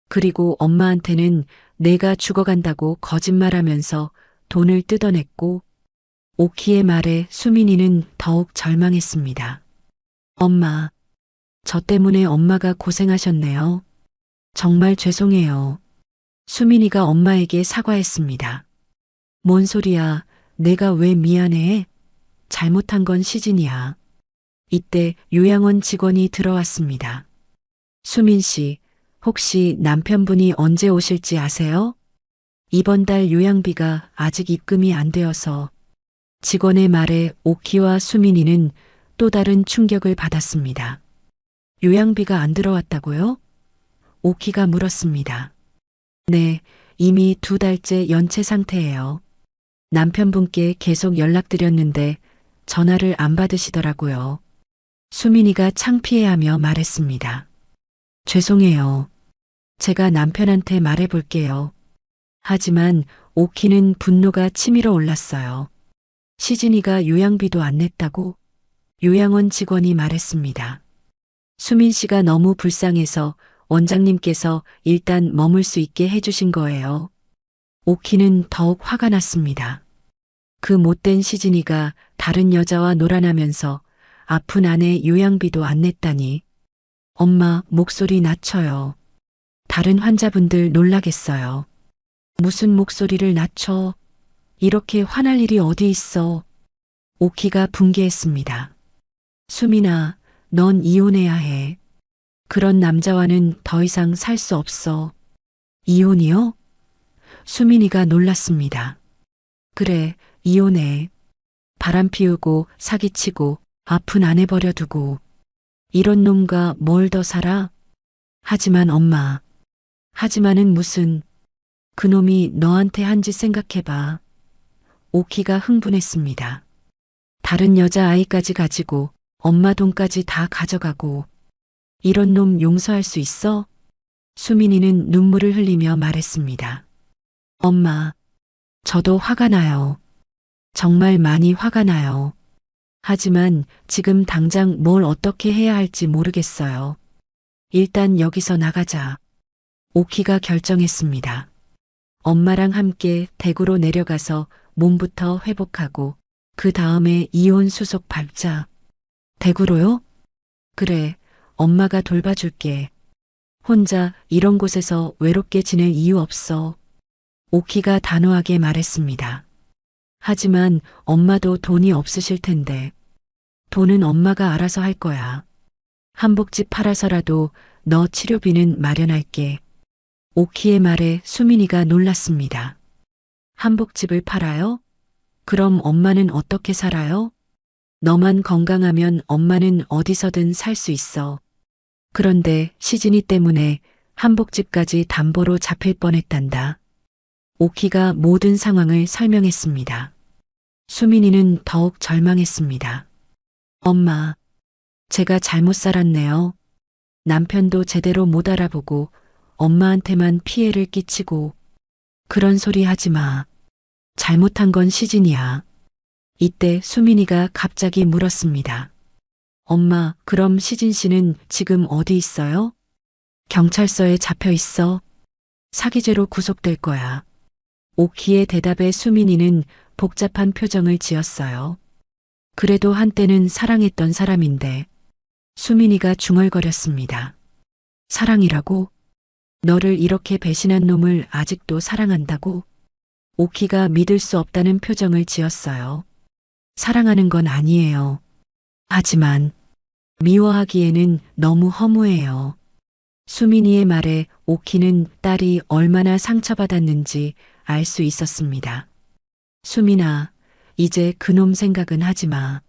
그리고 엄마한테는 내가 죽어간다고 거짓말하면서 돈을 뜯어냈고, 오키의 말에 수민이는 더욱 절망했습니다. 엄마, 저 때문에 엄마가 고생하셨네요. 정말 죄송해요. 수민이가 엄마에게 사과했습니다. 뭔 소리야, 내가 왜 미안해? 잘못한 건 시진이야. 이때 요양원 직원이 들어왔습니다. 수민 씨, 혹시 남편분이 언제 오실지 아세요? 이번 달 요양비가 아직 입금이 안 되어서. 직원의 말에 오키와 수민이는 또 다른 충격을 받았습니다. 요양비가 안 들어왔다고요? 오키가 물었습니다. 네, 이미 2달째 연체 상태예요. 남편분께 계속 연락드렸는데 전화를 안 받으시더라고요. 수민이가 창피해하며 말했습니다. 죄송해요. 제가 남편한테 말해볼게요. 하지만 오키는 분노가 치밀어 올랐어요. 시진이가 요양비도 안 냈다고 요양원 직원이 말했습니다. 수민 씨가 너무 불쌍해서 원장님께서 일단 머물 수 있게 해주신 거예요. 오키는 더욱 화가 났습니다. 그 못된 시진이가 다른 여자와 놀아나면서 아픈 아내 요양비도 안 냈다니. 엄마, 목소리 낮춰요. 다른 환자분들 놀라겠어요. 무슨 목소리를 낮춰? 이렇게 화날 일이 어디 있어? 오키가 분개했습니다. 수민아, 넌 이혼해야 해. 그런 남자와는 더 이상 살 수 없어. 이혼이요? 수민이가 놀랐습니다. 그래, 이혼해. 바람 피우고 사기치고 아픈 아내 버려두고. 이런 놈과 뭘 더 살아? 하지만 엄마. 하지만은 무슨. 그놈이 너한테 한 짓 생각해봐. 오키가 흥분했습니다. 다른 여자아이까지 가지고 엄마 돈까지 다 가져가고. 이런 놈 용서할 수 있어? 수민이는 눈물을 흘리며 말했습니다. 엄마, 저도 화가 나요. 정말 많이 화가 나요. 하지만 지금 당장 뭘 어떻게 해야 할지 모르겠어요. 일단 여기서 나가자. 오키가 결정했습니다. 엄마랑 함께 대구로 내려가서 몸부터 회복하고 그 다음에 이혼 수속 밟자. 대구로요? 그래, 엄마가 돌봐줄게. 혼자 이런 곳에서 외롭게 지낼 이유 없어. 오키가 단호하게 말했습니다. 하지만 엄마도 돈이 없으실 텐데. 돈은 엄마가 알아서 할 거야. 한복집 팔아서라도 너 치료비는 마련할게. 오키의 말에 수민이가 놀랐습니다. 한복집을 팔아요? 그럼 엄마는 어떻게 살아요? 너만 건강하면 엄마는 어디서든 살 수 있어. 그런데 시진이 때문에 한복집까지 담보로 잡힐 뻔했단다. 오키가 모든 상황을 설명했습니다. 수민이는 더욱 절망했습니다. 엄마, 제가 잘못 살았네요. 남편도 제대로 못 알아보고 엄마한테만 피해를 끼치고. 그런 소리 하지 마. 잘못한 건 시진이야. 이때 수민이가 갑자기 물었습니다. 엄마, 그럼 시진 씨는 지금 어디 있어요? 경찰서에 잡혀 있어. 사기죄로 구속될 거야. 오키의 대답에 수민이는 복잡한 표정을 지었어요. 그래도 한때는 사랑했던 사람인데. 수민이가 중얼거렸습니다. 사랑이라고? 너를 이렇게 배신한 놈을 아직도 사랑한다고? 오키가 믿을 수 없다는 표정을 지었어요. 사랑하는 건 아니에요. 하지만 미워하기에는 너무 허무해요. 수민이의 말에 오키는 딸이 얼마나 상처받았는지 알 수 있었습니다. 수민아, 이제 그놈 생각은 하지 마.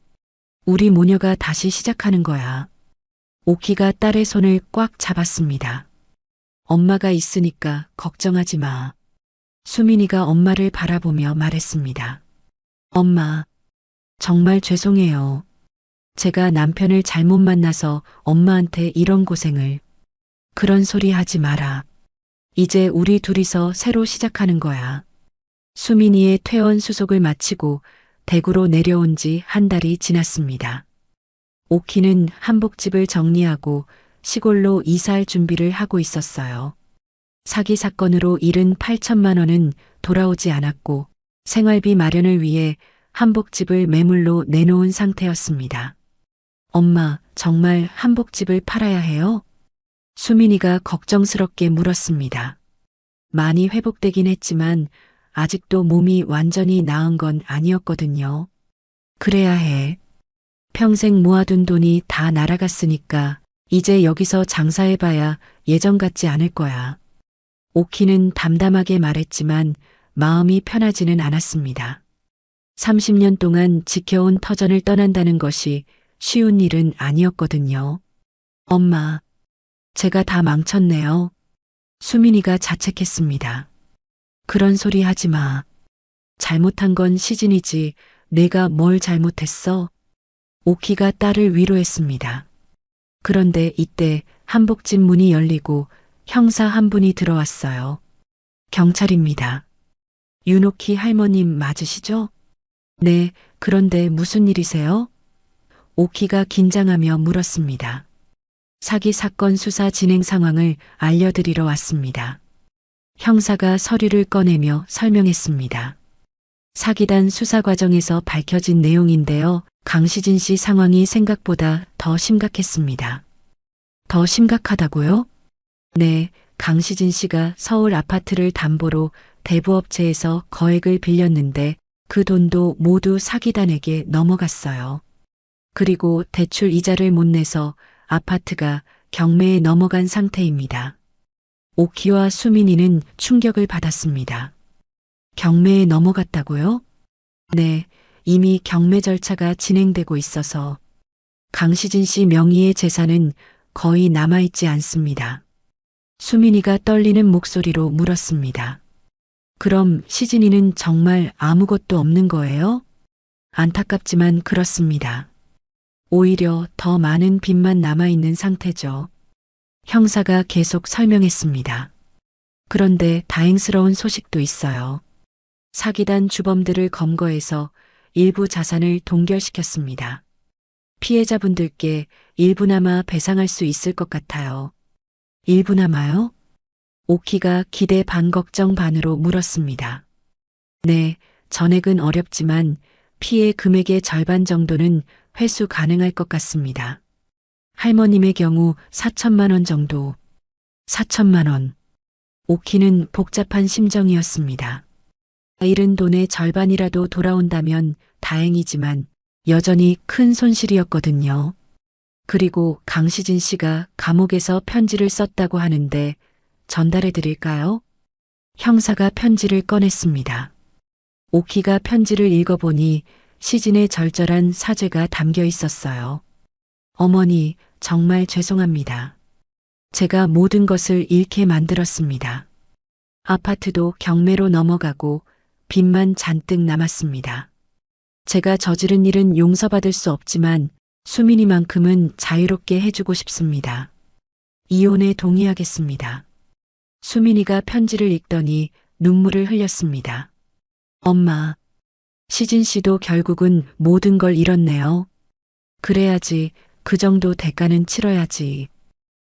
우리 모녀가 다시 시작하는 거야. 오키가 딸의 손을 꽉 잡았습니다. 엄마가 있으니까 걱정하지 마. 수민이가 엄마를 바라보며 말했습니다. 엄마, 정말 죄송해요. 제가 남편을 잘못 만나서 엄마한테 이런 고생을. 그런 소리 하지 마라. 이제 우리 둘이서 새로 시작하는 거야. 수민이의 퇴원 수속을 마치고 대구로 내려온 지 한 달이 지났습니다. 오키는 한복집을 정리하고 시골로 이사할 준비를 하고 있었어요. 사기 사건으로 잃은 8천만 원은 돌아오지 않았고 생활비 마련을 위해 한복집을 매물로 내놓은 상태였습니다. 엄마, 정말 한복집을 팔아야 해요? 수민이가 걱정스럽게 물었습니다. 많이 회복되긴 했지만 아직도 몸이 완전히 나은 건 아니었거든요. 그래야 해. 평생 모아둔 돈이 다 날아갔으니까 이제 여기서 장사해봐야 예전 같지 않을 거야. 오키는 담담하게 말했지만 마음이 편하지는 않았습니다. 30년 동안 지켜온 터전을 떠난다는 것이 쉬운 일은 아니었거든요. 엄마, 제가 다 망쳤네요. 수민이가 자책했습니다. 그런 소리 하지 마. 잘못한 건 시진이지 내가 뭘 잘못했어? 오키가 딸을 위로했습니다. 그런데 이때 한복집 문이 열리고 형사 한 분이 들어왔어요. 경찰입니다. 윤오키 할머님 맞으시죠? 네, 그런데 무슨 일이세요? 오키가 긴장하며 물었습니다. 사기 사건 수사 진행 상황을 알려드리러 왔습니다. 형사가 서류를 꺼내며 설명했습니다. 사기단 수사 과정에서 밝혀진 내용인데요. 강시진 씨 상황이 생각보다 더 심각했습니다. 더 심각하다고요? 네, 강시진 씨가 서울 아파트를 담보로 대부업체에서 거액을 빌렸는데 그 돈도 모두 사기단에게 넘어갔어요. 그리고 대출 이자를 못 내서 아파트가 경매에 넘어간 상태입니다. 오키와 수민이는 충격을 받았습니다. 경매에 넘어갔다고요? 네, 이미 경매 절차가 진행되고 있어서 강시진 씨 명의의 재산은 거의 남아있지 않습니다. 수민이가 떨리는 목소리로 물었습니다. 그럼 시진이는 정말 아무것도 없는 거예요? 안타깝지만 그렇습니다. 오히려 더 많은 빚만 남아있는 상태죠. 형사가 계속 설명했습니다. 그런데 다행스러운 소식도 있어요. 사기단 주범들을 검거해서 일부 자산을 동결시켰습니다. 피해자분들께 일부나마 배상할 수 있을 것 같아요. 일부나마요? 오키가 기대 반 걱정 반으로 물었습니다. 네, 전액은 어렵지만 피해 금액의 절반 정도는 회수 가능할 것 같습니다. 할머님의 경우 4천만 원 정도. 4천만 원. 오키는 복잡한 심정이었습니다. 잃은 돈의 절반이라도 돌아온다면 다행이지만 여전히 큰 손실이었거든요. 그리고 강시진 씨가 감옥에서 편지를 썼다고 하는데 전달해 드릴까요? 형사가 편지를 꺼냈습니다. 오키가 편지를 읽어보니 시진의 절절한 사죄가 담겨 있었어요. 어머니, 정말 죄송합니다. 제가 모든 것을 잃게 만들었습니다. 아파트도 경매로 넘어가고 빚만 잔뜩 남았습니다. 제가 저지른 일은 용서받을 수 없지만 수민이만큼은 자유롭게 해주고 싶습니다. 이혼에 동의하겠습니다. 수민이가 편지를 읽더니 눈물을 흘렸습니다. 엄마, 시진 씨도 결국은 모든 걸 잃었네요. 그래야지, 그 정도 대가는 치러야지.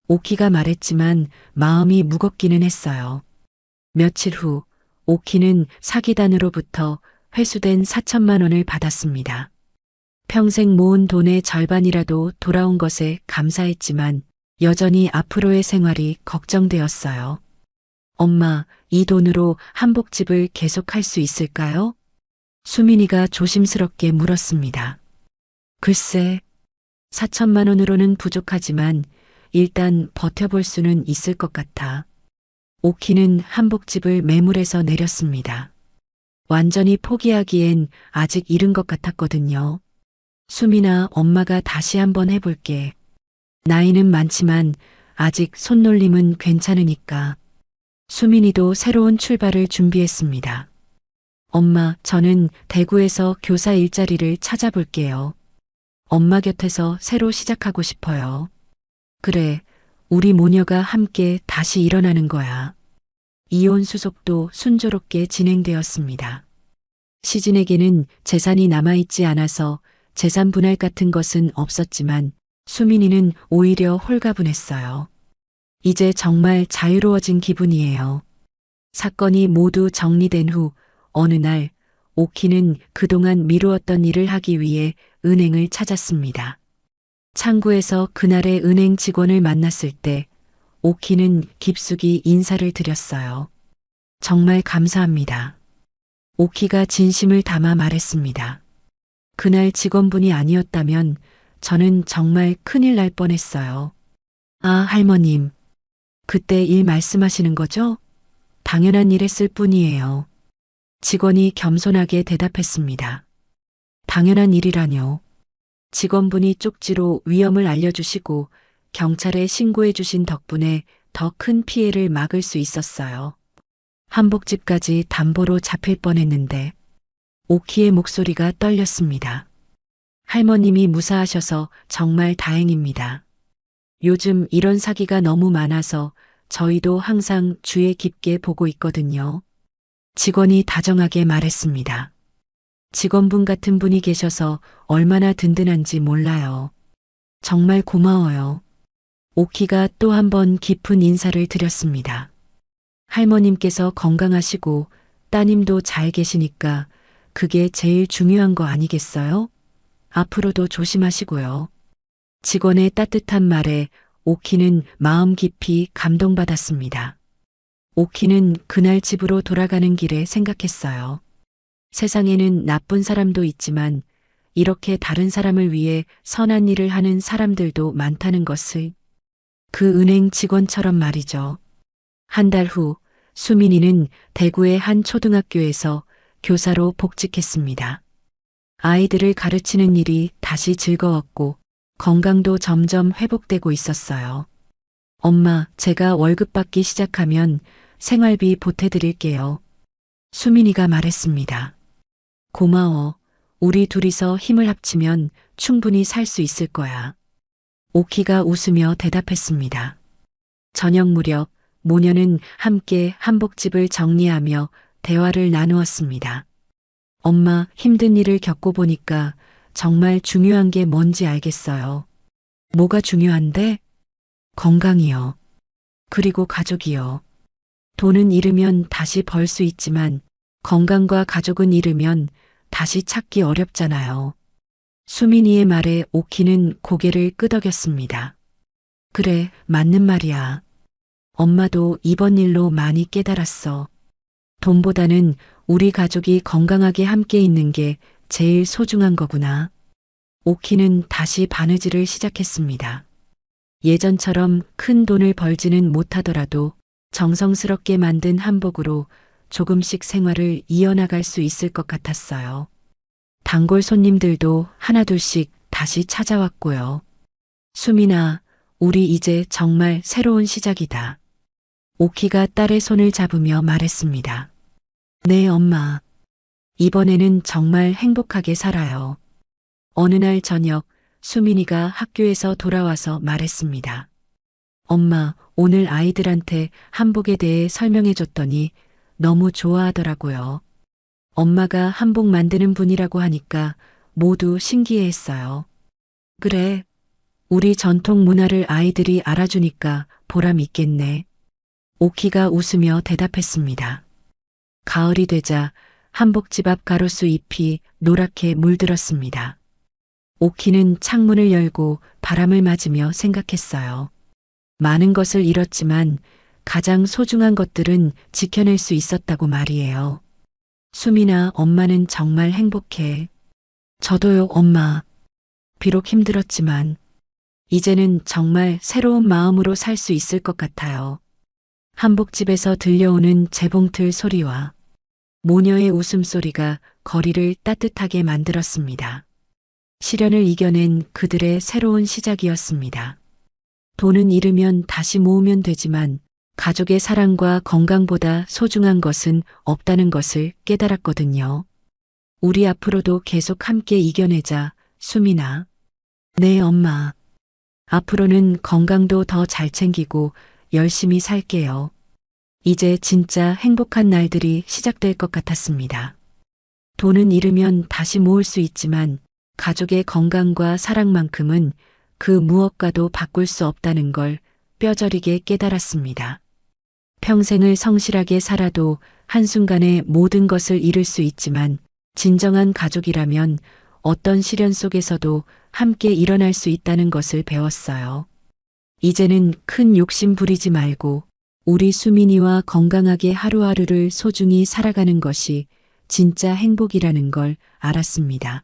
오키가 말했지만 마음이 무겁기는 했어요. 며칠 후 오키는 사기단으로부터 회수된 4천만 원을 받았습니다. 평생 모은 돈의 절반이라도 돌아온 것에 감사했지만 여전히 앞으로의 생활이 걱정되었어요. 엄마, 이 돈으로 한복집을 계속할 수 있을까요? 수민이가 조심스럽게 물었습니다. 글쎄, 4천만 원으로는 부족하지만 일단 버텨볼 수는 있을 것 같아. 오키는 한복집을 매물에서 내렸습니다. 완전히 포기하기엔 아직 이른 것 같았거든요. 수민아, 엄마가 다시 한번 해볼게. 나이는 많지만 아직 손놀림은 괜찮으니까. 수민이도 새로운 출발을 준비했습니다. 엄마, 저는 대구에서 교사 일자리를 찾아볼게요. 엄마 곁에서 새로 시작하고 싶어요. 그래, 우리 모녀가 함께 다시 일어나는 거야. 이혼 수속도 순조롭게 진행되었습니다. 시진에게는 재산이 남아있지 않아서 재산 분할 같은 것은 없었지만 수민이는 오히려 홀가분했어요. 이제 정말 자유로워진 기분이에요. 사건이 모두 정리된 후 어느 날 오키는 그동안 미루었던 일을 하기 위해 은행을 찾았습니다. 창구에서 그날의 은행 직원을 만났을 때 오키는 깊숙이 인사를 드렸어요. 정말 감사합니다. 오키가 진심을 담아 말했습니다. 그날 직원분이 아니었다면 저는 정말 큰일 날 뻔했어요. 아, 할머님. 그때 일 말씀하시는 거죠? 당연한 일 했을 뿐이에요. 직원이 겸손하게 대답했습니다. 당연한 일이라뇨. 직원분이 쪽지로 위험을 알려주시고 경찰에 신고해 주신 덕분에 더 큰 피해를 막을 수 있었어요. 한복집까지 담보로 잡힐 뻔했는데 오키의 목소리가 떨렸습니다. 할머님이 무사하셔서 정말 다행입니다. 요즘 이런 사기가 너무 많아서 저희도 항상 주의 깊게 보고 있거든요. 직원이 다정하게 말했습니다. 직원분 같은 분이 계셔서 얼마나 든든한지 몰라요. 정말 고마워요. 오키가 또 한 번 깊은 인사를 드렸습니다. 할머님께서 건강하시고 따님도 잘 계시니까 그게 제일 중요한 거 아니겠어요? 앞으로도 조심하시고요. 직원의 따뜻한 말에 오키는 마음 깊이 감동받았습니다. 오키는 그날 집으로 돌아가는 길에 생각했어요. 세상에는 나쁜 사람도 있지만 이렇게 다른 사람을 위해 선한 일을 하는 사람들도 많다는 것을. 그 은행 직원처럼 말이죠. 한 달 후 수민이는 대구의 한 초등학교에서 교사로 복직했습니다. 아이들을 가르치는 일이 다시 즐거웠고 건강도 점점 회복되고 있었어요. 엄마, 제가 월급 받기 시작하면 생활비 보태드릴게요. 수민이가 말했습니다. 고마워. 우리 둘이서 힘을 합치면 충분히 살 수 있을 거야. 오키가 웃으며 대답했습니다. 저녁 무렵 모녀는 함께 한복집을 정리하며 대화를 나누었습니다. 엄마, 힘든 일을 겪고 보니까 정말 중요한 게 뭔지 알겠어요. 뭐가 중요한데? 건강이요. 그리고 가족이요. 돈은 잃으면 다시 벌 수 있지만 건강과 가족은 잃으면 다시 찾기 어렵잖아요. 수민이의 말에 오키는 고개를 끄덕였습니다. 그래, 맞는 말이야. 엄마도 이번 일로 많이 깨달았어. 돈보다는 우리 가족이 건강하게 함께 있는 게 제일 소중한 거구나. 오키는 다시 바느질을 시작했습니다. 예전처럼 큰 돈을 벌지는 못하더라도 정성스럽게 만든 한복으로 조금씩 생활을 이어나갈 수 있을 것 같았어요. 단골 손님들도 하나둘씩 다시 찾아왔고요. 수민아, 우리 이제 정말 새로운 시작이다. 오키가 딸의 손을 잡으며 말했습니다. 네, 엄마. 이번에는 정말 행복하게 살아요. 어느 날 저녁 수민이가 학교에서 돌아와서 말했습니다. 엄마, 오늘 아이들한테 한복에 대해 설명해 줬더니 너무 좋아하더라고요. 엄마가 한복 만드는 분이라고 하니까 모두 신기해했어요. 그래, 우리 전통 문화를 아이들이 알아주니까 보람 있겠네. 오키가 웃으며 대답했습니다. 가을이 되자 한복집 앞 가로수 잎이 노랗게 물들었습니다. 오키는 창문을 열고 바람을 맞으며 생각했어요. 많은 것을 잃었지만 가장 소중한 것들은 지켜낼 수 있었다고 말이에요. 수민아, 엄마는 정말 행복해. 저도요, 엄마. 비록 힘들었지만 이제는 정말 새로운 마음으로 살 수 있을 것 같아요. 한복집에서 들려오는 재봉틀 소리와 모녀의 웃음소리가 거리를 따뜻하게 만들었습니다. 시련을 이겨낸 그들의 새로운 시작이었습니다. 돈은 잃으면 다시 모으면 되지만 가족의 사랑과 건강보다 소중한 것은 없다는 것을 깨달았거든요. 우리 앞으로도 계속 함께 이겨내자, 수민아. 네, 엄마. 앞으로는 건강도 더 잘 챙기고 열심히 살게요. 이제 진짜 행복한 날들이 시작될 것 같았습니다. 돈은 잃으면 다시 모을 수 있지만 가족의 건강과 사랑만큼은 그 무엇과도 바꿀 수 없다는 걸 뼈저리게 깨달았습니다. 평생을 성실하게 살아도 한순간에 모든 것을 잃을 수 있지만 진정한 가족이라면 어떤 시련 속에서도 함께 일어날 수 있다는 것을 배웠어요. 이제는 큰 욕심 부리지 말고 우리 수민이와 건강하게 하루하루를 소중히 살아가는 것이 진짜 행복이라는 걸 알았습니다.